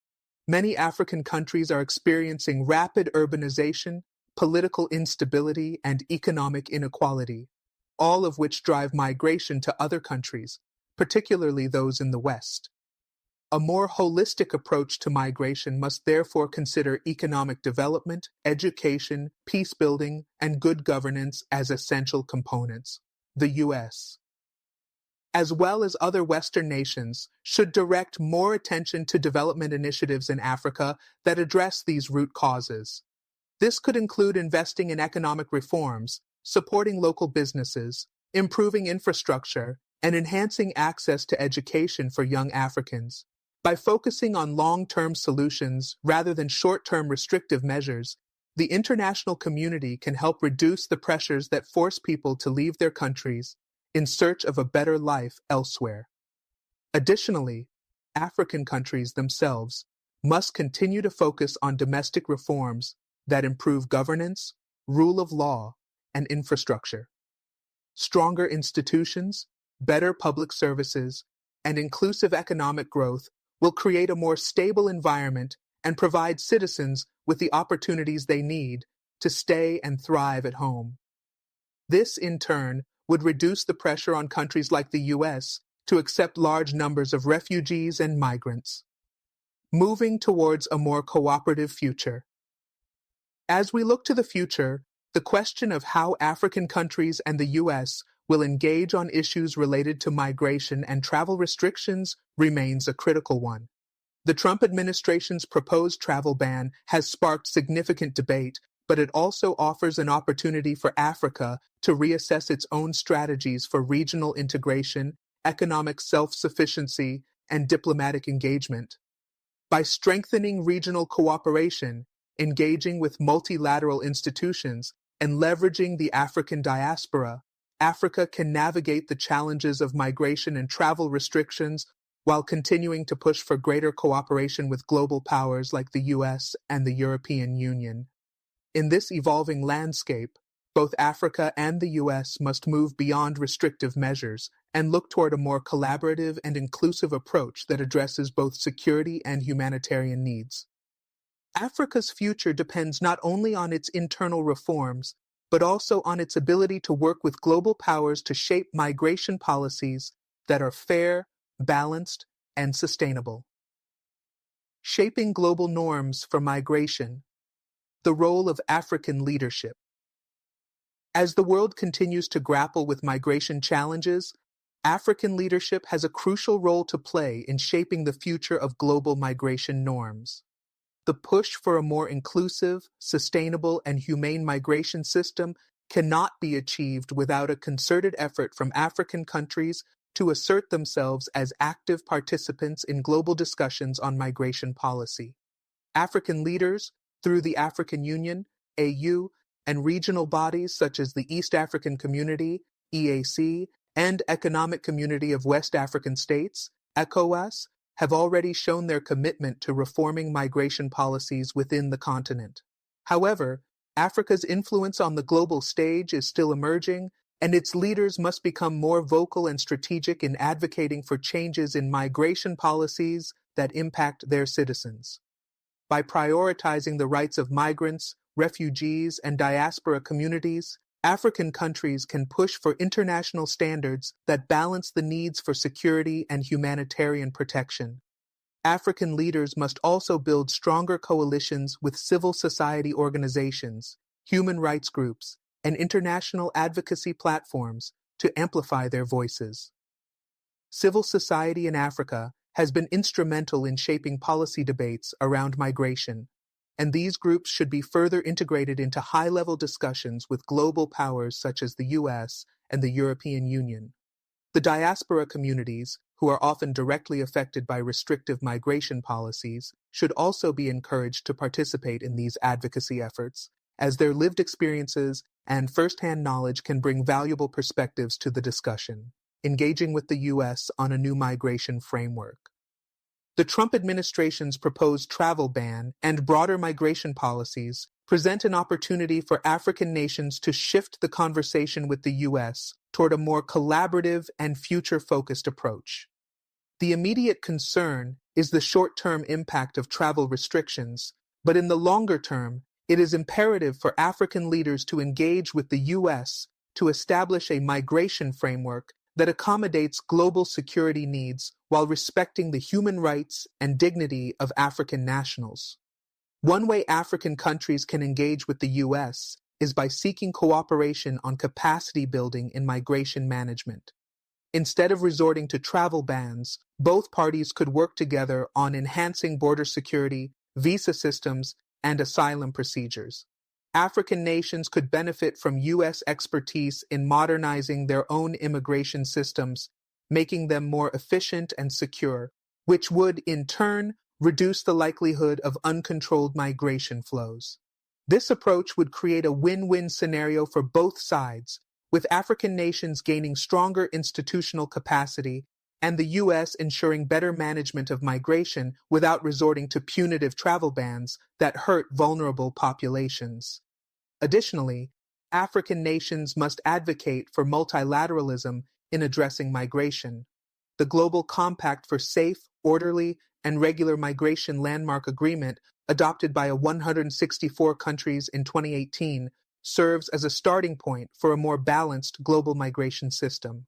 Many African countries are experiencing rapid urbanization, political instability, and economic inequality, all of which drive migration to other countries, particularly those in the West. A more holistic approach to migration must therefore consider economic development, education, peace building, and good governance as essential components. The U.S., as well as other Western nations, should direct more attention to development initiatives in Africa that address these root causes. This could include investing in economic reforms, supporting local businesses, improving infrastructure, and enhancing access to education for young Africans. By focusing on long-term solutions rather than short-term restrictive measures, the international community can help reduce the pressures that force people to leave their countries in search of a better life elsewhere. Additionally, African countries themselves must continue to focus on domestic reforms that improve governance, rule of law, and infrastructure. Stronger institutions, better public services, and inclusive economic growth will create a more stable environment and provide citizens with the opportunities they need to stay and thrive at home. This, in turn, would reduce the pressure on countries like the U.S. to accept large numbers of refugees and migrants. Moving towards a more cooperative future. As we look to the future, the question of how African countries and the U.S. will engage on issues related to migration and travel restrictions remains a critical one. The Trump administration's proposed travel ban has sparked significant debate, but it also offers an opportunity for Africa to reassess its own strategies for regional integration, economic self-sufficiency, and diplomatic engagement. By strengthening regional cooperation, engaging with multilateral institutions, and leveraging the African diaspora, Africa can navigate the challenges of migration and travel restrictions while continuing to push for greater cooperation with global powers like the U.S. and the European Union. In this evolving landscape, both Africa and the U.S. must move beyond restrictive measures and look toward a more collaborative and inclusive approach that addresses both security and humanitarian needs. Africa's future depends not only on its internal reforms, but also on its ability to work with global powers to shape migration policies that are fair, balanced, and sustainable. Shaping global norms for migration. The role of African leadership. As the world continues to grapple with migration challenges, African leadership has a crucial role to play in shaping the future of global migration norms. The push for a more inclusive, sustainable, and humane migration system cannot be achieved without a concerted effort from African countries to assert themselves as active participants in global discussions on migration policy. African leaders, through the African Union, AU, and regional bodies such as the East African Community, EAC, and Economic Community of West African States, ECOWAS, have already shown their commitment to reforming migration policies within the continent. However, Africa's influence on the global stage is still emerging, and its leaders must become more vocal and strategic in advocating for changes in migration policies that impact their citizens. By prioritizing the rights of migrants, refugees, and diaspora communities, African countries can push for international standards that balance the needs for security and humanitarian protection. African leaders must also build stronger coalitions with civil society organizations, human rights groups, and international advocacy platforms to amplify their voices. Civil society in Africa has been instrumental in shaping policy debates around migration, and these groups should be further integrated into high-level discussions with global powers such as the U.S. and the European Union. The diaspora communities, who are often directly affected by restrictive migration policies, should also be encouraged to participate in these advocacy efforts, as their lived experiences and firsthand knowledge can bring valuable perspectives to the discussion, engaging with the U.S. on a new migration framework. The Trump administration's proposed travel ban and broader migration policies present an opportunity for African nations to shift the conversation with the U.S. toward a more collaborative and future-focused approach. The immediate concern is the short-term impact of travel restrictions, but in the longer term, it is imperative for African leaders to engage with the U.S. to establish a migration framework that accommodates global security needs while respecting the human rights and dignity of African nationals. One way African countries can engage with the U.S. is by seeking cooperation on capacity building in migration management. Instead of resorting to travel bans, both parties could work together on enhancing border security, visa systems, and asylum procedures. African nations could benefit from U.S. expertise in modernizing their own immigration systems, making them more efficient and secure, which would, in turn, reduce the likelihood of uncontrolled migration flows. This approach would create a win-win scenario for both sides, with African nations gaining stronger institutional capacity and the U.S. ensuring better management of migration without resorting to punitive travel bans that hurt vulnerable populations. Additionally, African nations must advocate for multilateralism in addressing migration. The Global Compact for Safe, Orderly, and Regular Migration Landmark Agreement, adopted by 164 countries in 2018, serves as a starting point for a more balanced global migration system.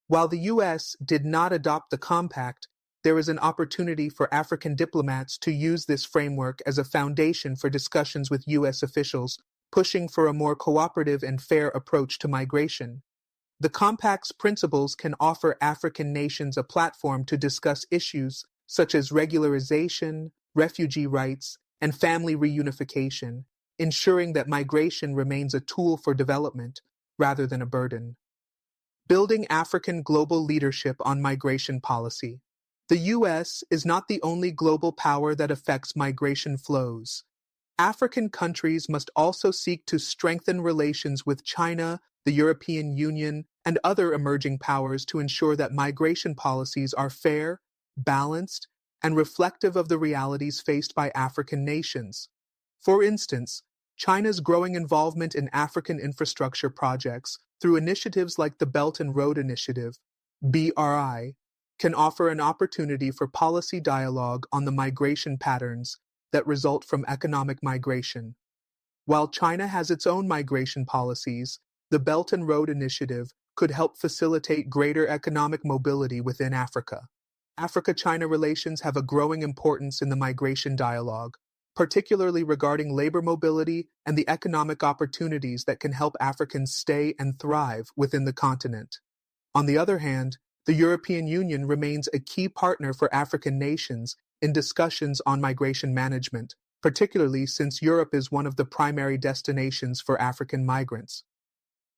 While the U.S. did not adopt the compact, there is an opportunity for African diplomats to use this framework as a foundation for discussions with U.S. officials pushing for a more cooperative and fair approach to migration. The compact's principles can offer African nations a platform to discuss issues such as regularization, refugee rights, and family reunification, ensuring that migration remains a tool for development rather than a burden. Building African global leadership on migration policy. The U.S. is not the only global power that affects migration flows. African countries must also seek to strengthen relations with China, the European Union, and other emerging powers to ensure that migration policies are fair, balanced, and reflective of the realities faced by African nations. For instance, China's growing involvement in African infrastructure projects through initiatives like the Belt and Road Initiative, BRI, can offer an opportunity for policy dialogue on the migration patterns that result from economic migration. While China has its own migration policies, the Belt and Road Initiative could help facilitate greater economic mobility within Africa. Africa-China relations have a growing importance in the migration dialogue, particularly regarding labor mobility and the economic opportunities that can help Africans stay and thrive within the continent. On the other hand, the European Union remains a key partner for African nations in discussions on migration management, particularly since Europe is one of the primary destinations for African migrants.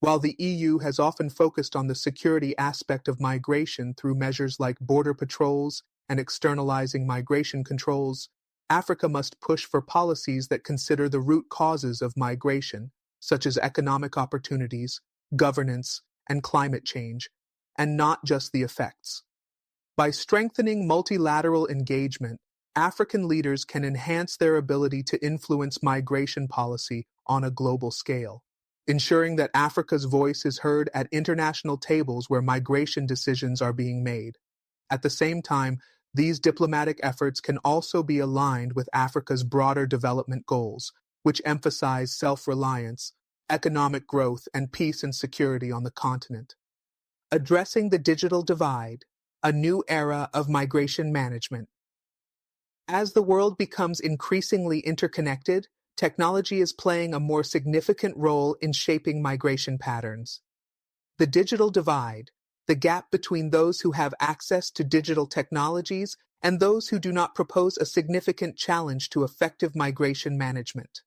While the EU has often focused on the security aspect of migration through measures like border patrols and externalizing migration controls, Africa must push for policies that consider the root causes of migration, such as economic opportunities, governance, and climate change, and not just the effects. By strengthening multilateral engagement, African leaders can enhance their ability to influence migration policy on a global scale, ensuring that Africa's voice is heard at international tables where migration decisions are being made. At the same time, these diplomatic efforts can also be aligned with Africa's broader development goals, which emphasize self-reliance, economic growth, and peace and security on the continent. Addressing the digital divide, a new era of migration management. As the world becomes increasingly interconnected, technology is playing a more significant role in shaping migration patterns. The digital divide, the gap between those who have access to digital technologies and those who do not, propose a significant challenge to effective migration management.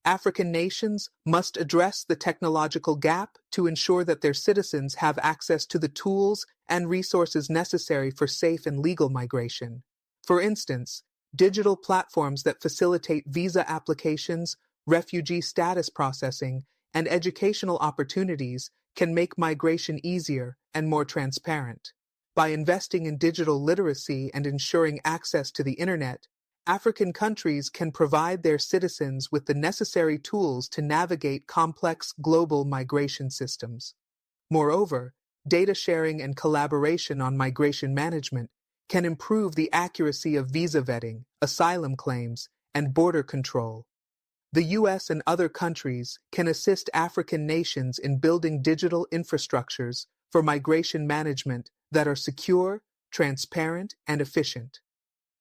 African nations must address the technological gap to ensure that their citizens have access to the tools and resources necessary for safe and legal migration. For instance, digital platforms that facilitate visa applications, refugee status processing, and educational opportunities can make migration easier and more transparent. By investing in digital literacy and ensuring access to the internet, African countries can provide their citizens with the necessary tools to navigate complex global migration systems. Moreover, data sharing and collaboration on migration management can improve the accuracy of visa vetting, asylum claims, and border control. The U.S. and other countries can assist African nations in building digital infrastructures for migration management that are secure, transparent, and efficient.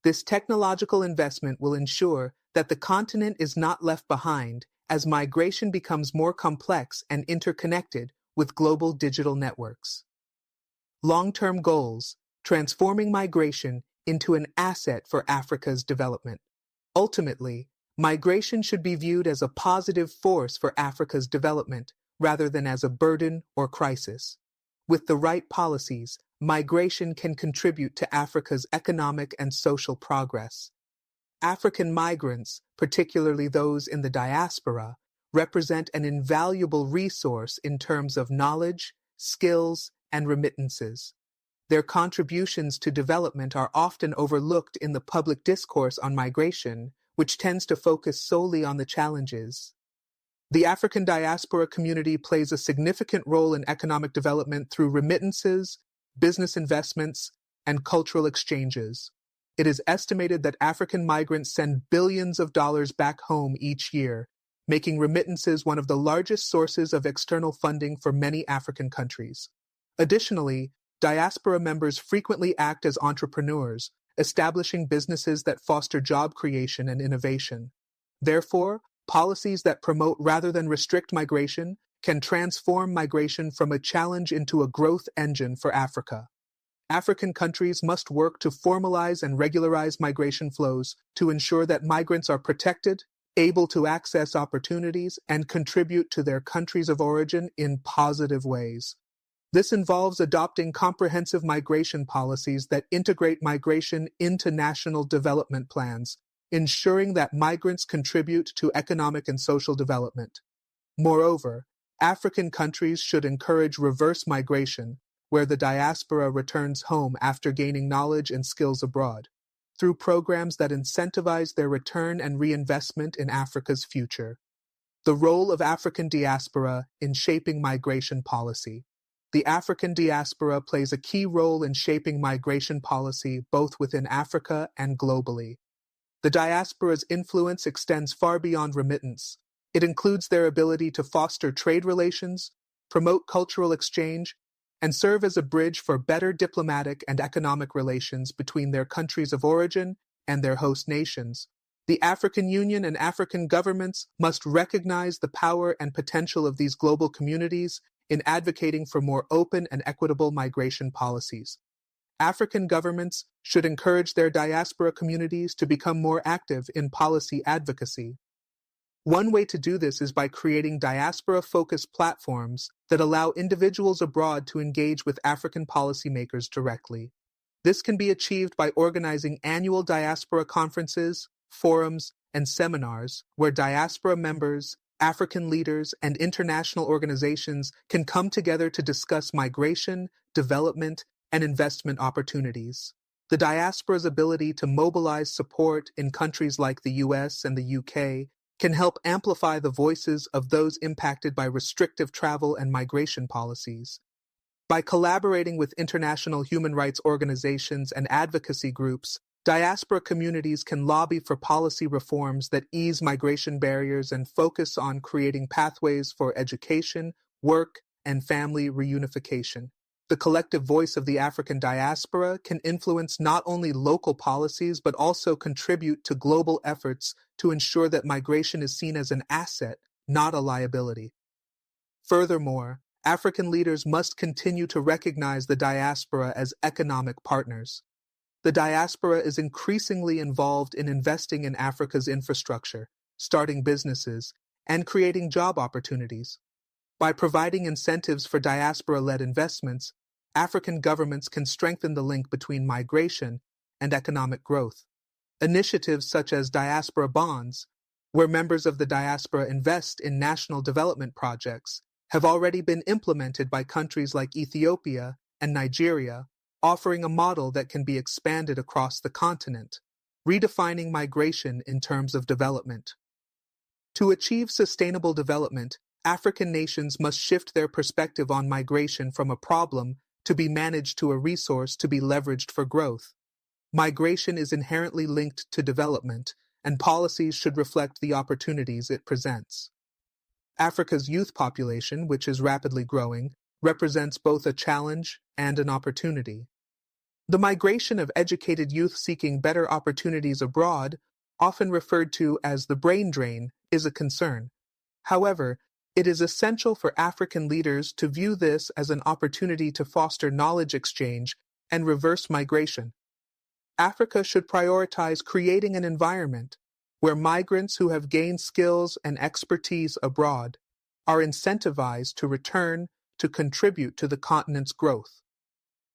This technological investment will ensure that the continent is not left behind as migration becomes more complex and interconnected with global digital networks. Long-term goals: transforming migration into an asset for Africa's development. Ultimately, migration should be viewed as a positive force for Africa's development rather than as a burden or crisis. With the right policies, migration can contribute to Africa's economic and social progress. African migrants, particularly those in the diaspora, represent an invaluable resource in terms of knowledge, skills, and remittances. Their contributions to development are often overlooked in the public discourse on migration, which tends to focus solely on the challenges. The African diaspora community plays a significant role in economic development through remittances, business investments, and cultural exchanges. It is estimated that African migrants send billions of dollars back home each year, making remittances one of the largest sources of external funding for many African countries. Additionally, diaspora members frequently act as entrepreneurs, establishing businesses that foster job creation and innovation. Therefore, policies that promote rather than restrict migration can transform migration from a challenge into a growth engine for Africa. African countries must work to formalize and regularize migration flows to ensure that migrants are protected, able to access opportunities, and contribute to their countries of origin in positive ways. This involves adopting comprehensive migration policies that integrate migration into national development plans, ensuring that migrants contribute to economic and social development. Moreover, African countries should encourage reverse migration, where the diaspora returns home after gaining knowledge and skills abroad, through programs that incentivize their return and reinvestment in Africa's future. The role of African diaspora in shaping migration policy. The African diaspora plays a key role in shaping migration policy both within Africa and globally. The diaspora's influence extends far beyond remittance. It includes their ability to foster trade relations, promote cultural exchange, and serve as a bridge for better diplomatic and economic relations between their countries of origin and their host nations. The African Union and African governments must recognize the power and potential of these global communities in advocating for more open and equitable migration policies. African governments should encourage their diaspora communities to become more active in policy advocacy. One way to do this is by creating diaspora-focused platforms that allow individuals abroad to engage with African policymakers directly. This can be achieved by organizing annual diaspora conferences, forums, and seminars where diaspora members, African leaders, and international organizations can come together to discuss migration, development, and investment opportunities. The diaspora's ability to mobilize support in countries like the US and the UK can help amplify the voices of those impacted by restrictive travel and migration policies. By collaborating with international human rights organizations and advocacy groups, diaspora communities can lobby for policy reforms that ease migration barriers and focus on creating pathways for education, work, and family reunification. The collective voice of the African diaspora can influence not only local policies but also contribute to global efforts to ensure that migration is seen as an asset, not a liability. Furthermore, African leaders must continue to recognize the diaspora as economic partners. The diaspora is increasingly involved in investing in Africa's infrastructure, starting businesses, and creating job opportunities. By providing incentives for diaspora-led investments, African governments can strengthen the link between migration and economic growth. Initiatives such as diaspora bonds, where members of the diaspora invest in national development projects, have already been implemented by countries like Ethiopia and Nigeria, offering a model that can be expanded across the continent, redefining migration in terms of development. To achieve sustainable development, African nations must shift their perspective on migration from a problem to be managed to a resource to be leveraged for growth. Migration is inherently linked to development, and policies should reflect the opportunities it presents. Africa's youth population, which is rapidly growing, represents both a challenge and an opportunity. The migration of educated youth seeking better opportunities abroad, often referred to as the brain drain, is a concern. However, it is essential for African leaders to view this as an opportunity to foster knowledge exchange and reverse migration. Africa should prioritize creating an environment where migrants who have gained skills and expertise abroad are incentivized to return to contribute to the continent's growth.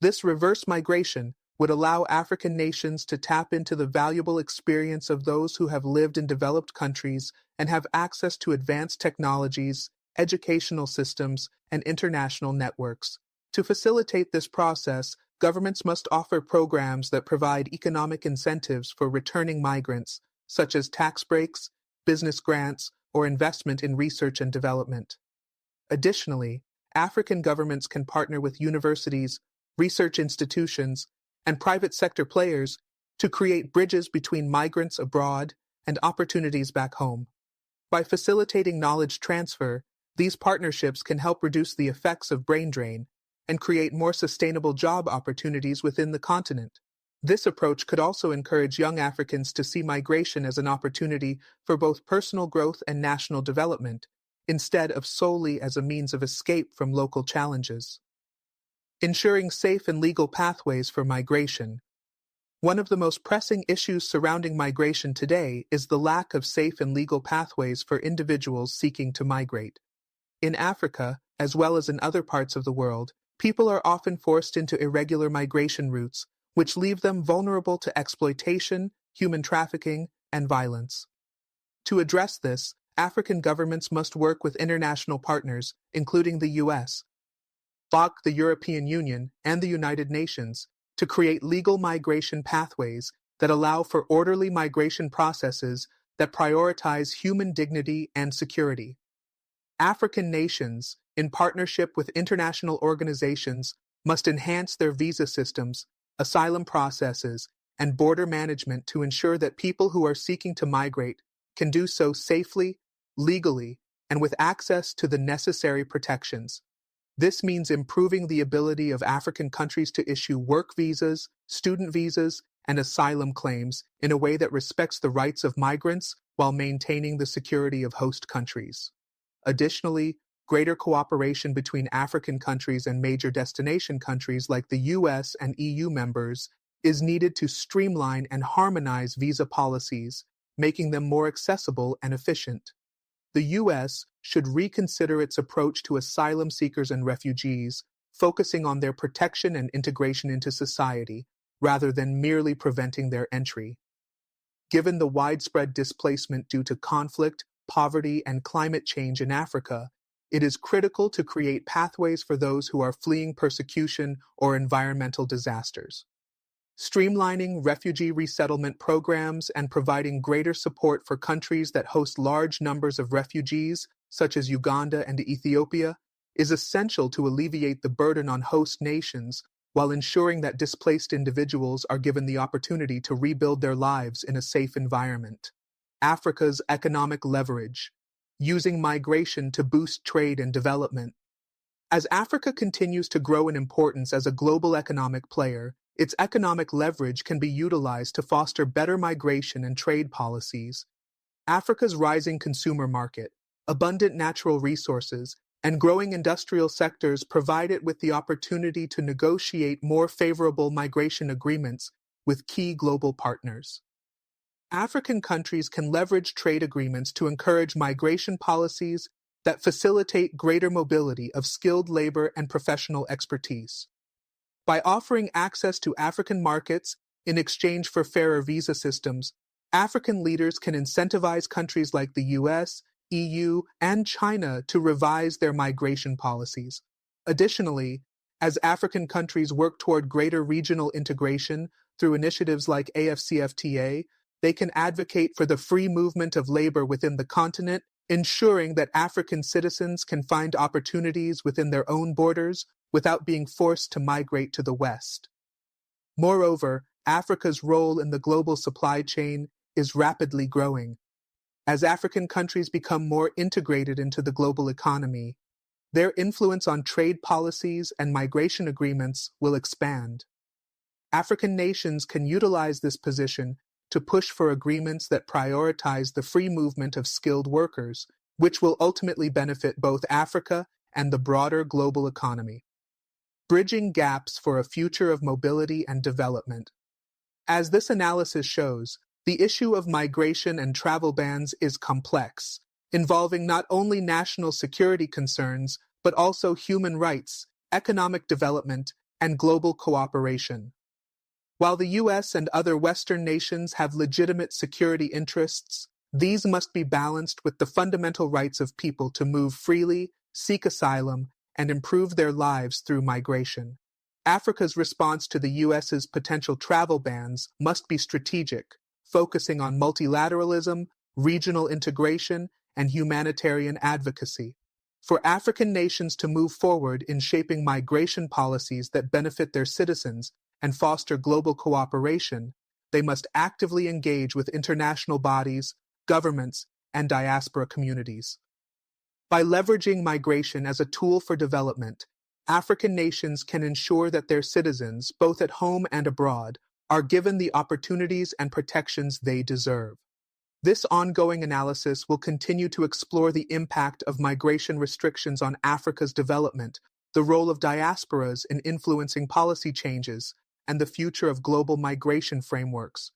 This reverse migration would allow African nations to tap into the valuable experience of those who have lived in developed countries and have access to advanced technologies, educational systems, and international networks. To facilitate this process, governments must offer programs that provide economic incentives for returning migrants, such as tax breaks, business grants, or investment in research and development. Additionally, African governments can partner with universities, research institutions, and private sector players to create bridges between migrants abroad and opportunities back home. By facilitating knowledge transfer, these partnerships can help reduce the effects of brain drain and create more sustainable job opportunities within the continent. This approach could also encourage young Africans to see migration as an opportunity for both personal growth and national development, instead of solely as a means of escape from local challenges. Ensuring safe and legal pathways for migration. One of the most pressing issues surrounding migration today is the lack of safe and legal pathways for individuals seeking to migrate. In Africa, as well as in other parts of the world, people are often forced into irregular migration routes, which leave them vulnerable to exploitation, human trafficking, and violence. To address this, African governments must work with international partners, including the U.S., the European Union, and the United Nations, to create legal migration pathways that allow for orderly migration processes that prioritize human dignity and security. African nations, in partnership with international organizations, must enhance their visa systems, asylum processes, and border management to ensure that people who are seeking to migrate can do so safely, legally, and with access to the necessary protections. This means improving the ability of African countries to issue work visas, student visas, and asylum claims in a way that respects the rights of migrants while maintaining the security of host countries. Additionally, greater cooperation between African countries and major destination countries like the US and EU members is needed to streamline and harmonize visa policies, making them more accessible and efficient. The U.S. should reconsider its approach to asylum seekers and refugees, focusing on their protection and integration into society, rather than merely preventing their entry. Given the widespread displacement due to conflict, poverty, and climate change in Africa, it is critical to create pathways for those who are fleeing persecution or environmental disasters. Streamlining refugee resettlement programs and providing greater support for countries that host large numbers of refugees, such as Uganda and Ethiopia, is essential to alleviate the burden on host nations while ensuring that displaced individuals are given the opportunity to rebuild their lives in a safe environment. Africa's economic leverage, using migration to boost trade and development. As Africa continues to grow in importance as a global economic player, its economic leverage can be utilized to foster better migration and trade policies. Africa's rising consumer market, abundant natural resources, and growing industrial sectors provide it with the opportunity to negotiate more favorable migration agreements with key global partners. African countries can leverage trade agreements to encourage migration policies that facilitate greater mobility of skilled labor and professional expertise. By offering access to African markets in exchange for fairer visa systems, African leaders can incentivize countries like the US, EU, and China to revise their migration policies. Additionally, as African countries work toward greater regional integration through initiatives like AFCFTA, they can advocate for the free movement of labor within the continent, ensuring that African citizens can find opportunities within their own borders without being forced to migrate to the West. Moreover, Africa's role in the global supply chain is rapidly growing. As African countries become more integrated into the global economy, their influence on trade policies and migration agreements will expand. African nations can utilize this position to push for agreements that prioritize the free movement of skilled workers, which will ultimately benefit both Africa and the broader global economy. Bridging gaps for a future of mobility and development. As this analysis shows, the issue of migration and travel bans is complex, involving not only national security concerns, but also human rights, economic development, and global cooperation. While the US and other Western nations have legitimate security interests, these must be balanced with the fundamental rights of people to move freely, seek asylum, and improve their lives through migration. Africa's response to the US's potential travel bans must be strategic, focusing on multilateralism, regional integration, and humanitarian advocacy. For African nations to move forward in shaping migration policies that benefit their citizens and foster global cooperation, they must actively engage with international bodies, governments, and diaspora communities. By leveraging migration as a tool for development, African nations can ensure that their citizens, both at home and abroad, are given the opportunities and protections they deserve. This ongoing analysis will continue to explore the impact of migration restrictions on Africa's development, the role of diasporas in influencing policy changes, and the future of global migration frameworks.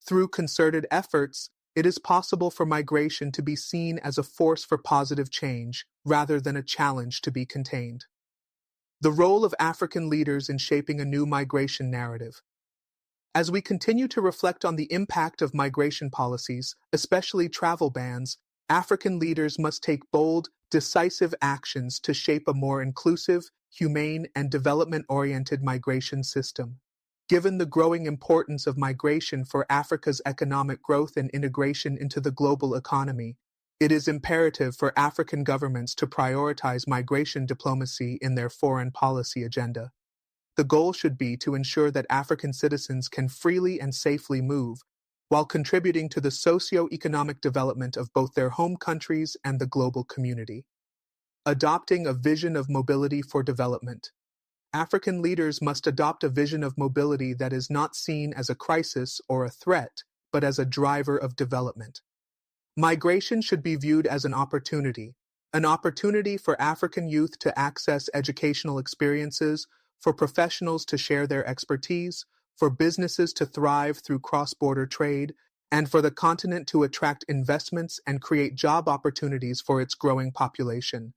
Through concerted efforts, it is possible for migration to be seen as a force for positive change rather than a challenge to be contained. The role of African leaders in shaping a new migration narrative. As we continue to reflect on the impact of migration policies, especially travel bans, African leaders must take bold, decisive actions to shape a more inclusive, humane, and development-oriented migration system. Given the growing importance of migration for Africa's economic growth and integration into the global economy, it is imperative for African governments to prioritize migration diplomacy in their foreign policy agenda. The goal should be to ensure that African citizens can freely and safely move, while contributing to the socio-economic development of both their home countries and the global community. Adopting a vision of mobility for development. African leaders must adopt a vision of mobility that is not seen as a crisis or a threat, but as a driver of development. Migration should be viewed as an opportunity for African youth to access educational experiences, for professionals to share their expertise, for businesses to thrive through cross-border trade, and for the continent to attract investments and create job opportunities for its growing population.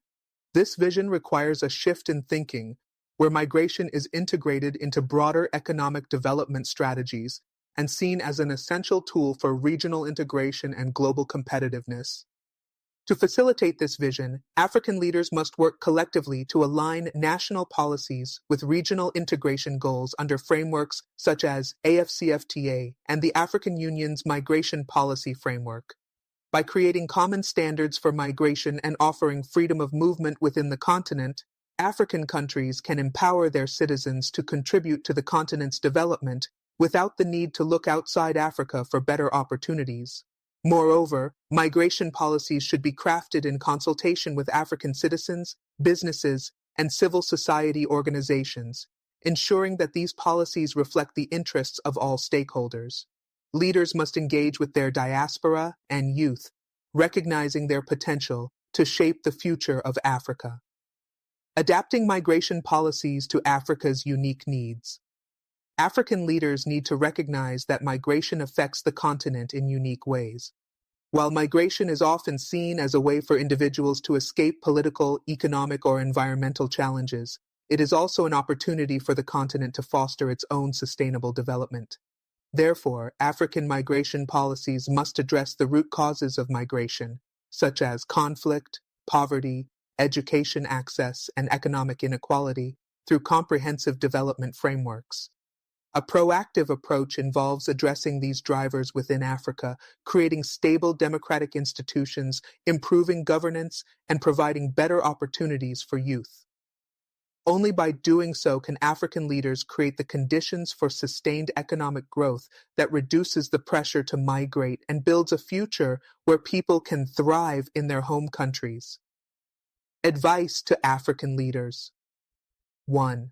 This vision requires a shift in thinking, where migration is integrated into broader economic development strategies and seen as an essential tool for regional integration and global competitiveness. To facilitate this vision, African leaders must work collectively to align national policies with regional integration goals under frameworks such as AFCFTA and the African Union's Migration Policy Framework. By creating common standards for migration and offering freedom of movement within the continent, African countries can empower their citizens to contribute to the continent's development without the need to look outside Africa for better opportunities. Moreover, migration policies should be crafted in consultation with African citizens, businesses, and civil society organizations, ensuring that these policies reflect the interests of all stakeholders. Leaders must engage with their diaspora and youth, recognizing their potential to shape the future of Africa. Adapting migration policies to Africa's unique needs. African leaders need to recognize that migration affects the continent in unique ways. While migration is often seen as a way for individuals to escape political, economic, or environmental challenges, it is also an opportunity for the continent to foster its own sustainable development. Therefore, African migration policies must address the root causes of migration, such as conflict, poverty, education access, and economic inequality, through comprehensive development frameworks. A proactive approach involves addressing these drivers within Africa, creating stable democratic institutions, improving governance, and providing better opportunities for youth. Only by doing so can African leaders create the conditions for sustained economic growth that reduces the pressure to migrate and builds a future where people can thrive in their home countries. Advice to African leaders. 1.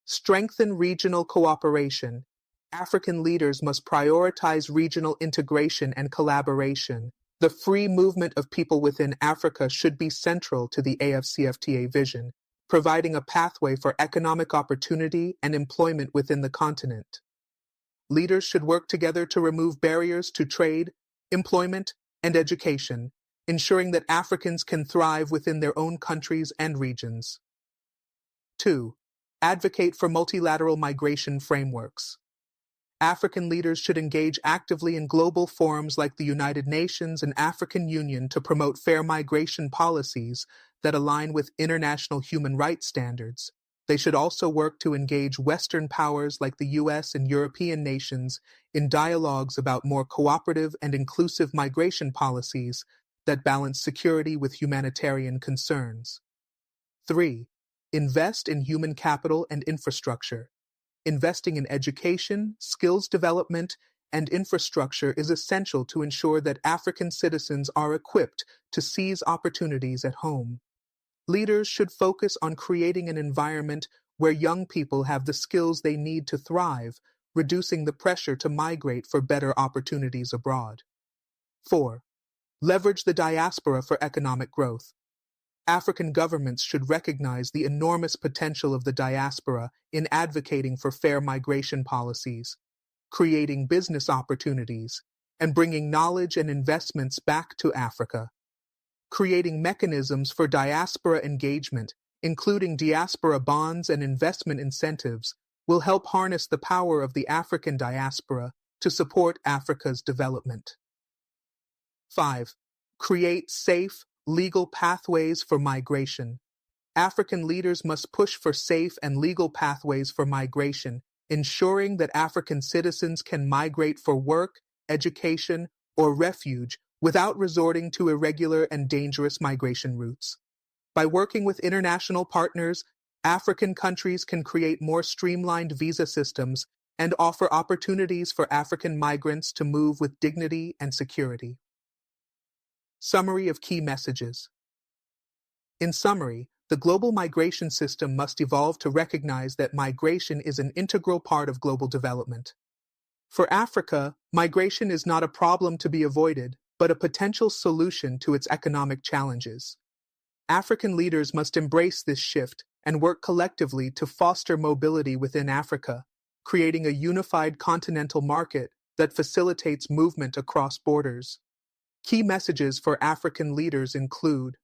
Strengthen regional cooperation. African leaders must prioritize regional integration and collaboration. The free movement of people within Africa should be central to the AFCFTA vision, providing a pathway for economic opportunity and employment within the continent. Leaders should work together to remove barriers to trade, employment, and education, ensuring that Africans can thrive within their own countries and regions. 2. Advocate for multilateral migration frameworks. African leaders should engage actively in global forums like the United Nations and African Union to promote fair migration policies that align with international human rights standards. They should also work to engage Western powers like the US and European nations in dialogues about more cooperative and inclusive migration policies that balance security with humanitarian concerns. 3. Invest in human capital and infrastructure. Investing in education, skills development, and infrastructure is essential to ensure that African citizens are equipped to seize opportunities at home. Leaders should focus on creating an environment where young people have the skills they need to thrive, reducing the pressure to migrate for better opportunities abroad. 4. Leverage the diaspora for economic growth. African governments should recognize the enormous potential of the diaspora in advocating for fair migration policies, creating business opportunities, and bringing knowledge and investments back to Africa. Creating mechanisms for diaspora engagement, including diaspora bonds and investment incentives, will help harness the power of the African diaspora to support Africa's development. 5. Create safe, legal pathways for migration. African leaders must push for safe and legal pathways for migration, ensuring that African citizens can migrate for work, education, or refuge without resorting to irregular and dangerous migration routes. By working with international partners, African countries can create more streamlined visa systems and offer opportunities for African migrants to move with dignity and security. Summary of key messages. In summary, the global migration system must evolve to recognize that migration is an integral part of global development. For Africa, migration is not a problem to be avoided, but a potential solution to its economic challenges. African leaders must embrace this shift and work collectively to foster mobility within Africa, creating a unified continental market that facilitates movement across borders. Key messages for African leaders include: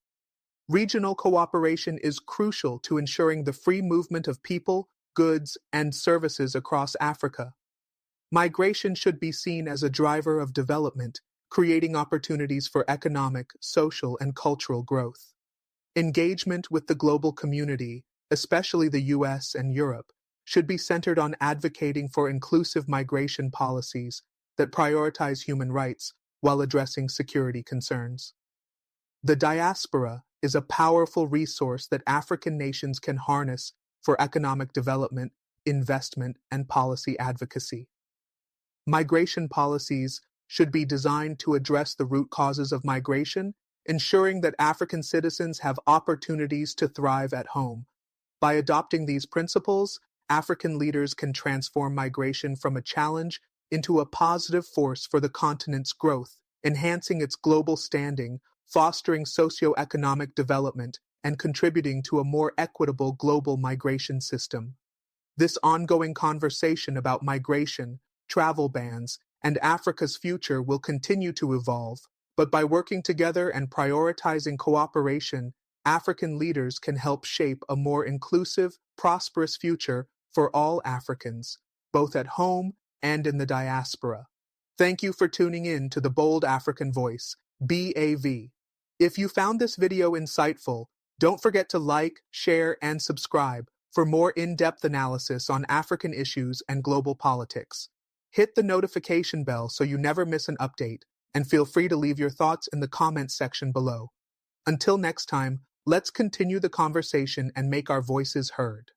regional cooperation is crucial to ensuring the free movement of people, goods, and services across Africa. Migration should be seen as a driver of development, creating opportunities for economic, social, and cultural growth. Engagement with the global community, especially the US and Europe, should be centered on advocating for inclusive migration policies that prioritize human rights while addressing security concerns. The diaspora is a powerful resource that African nations can harness for economic development, investment, and policy advocacy. Migration policies should be designed to address the root causes of migration, ensuring that African citizens have opportunities to thrive at home. By adopting these principles, African leaders can transform migration from a challenge into a positive force for the continent's growth, enhancing its global standing, fostering socio-economic development, and contributing to a more equitable global migration system. This ongoing conversation about migration, travel bans, and Africa's future will continue to evolve, but by working together and prioritizing cooperation, African leaders can help shape a more inclusive, prosperous future for all Africans, both at home and in the diaspora. Thank you for tuning in to the Bold African Voice, BAV. If you found this video insightful, don't forget to like, share, and subscribe for more in-depth analysis on African issues and global politics. Hit the notification bell so you never miss an update, and feel free to leave your thoughts in the comments section below. Until next time, let's continue the conversation and make our voices heard.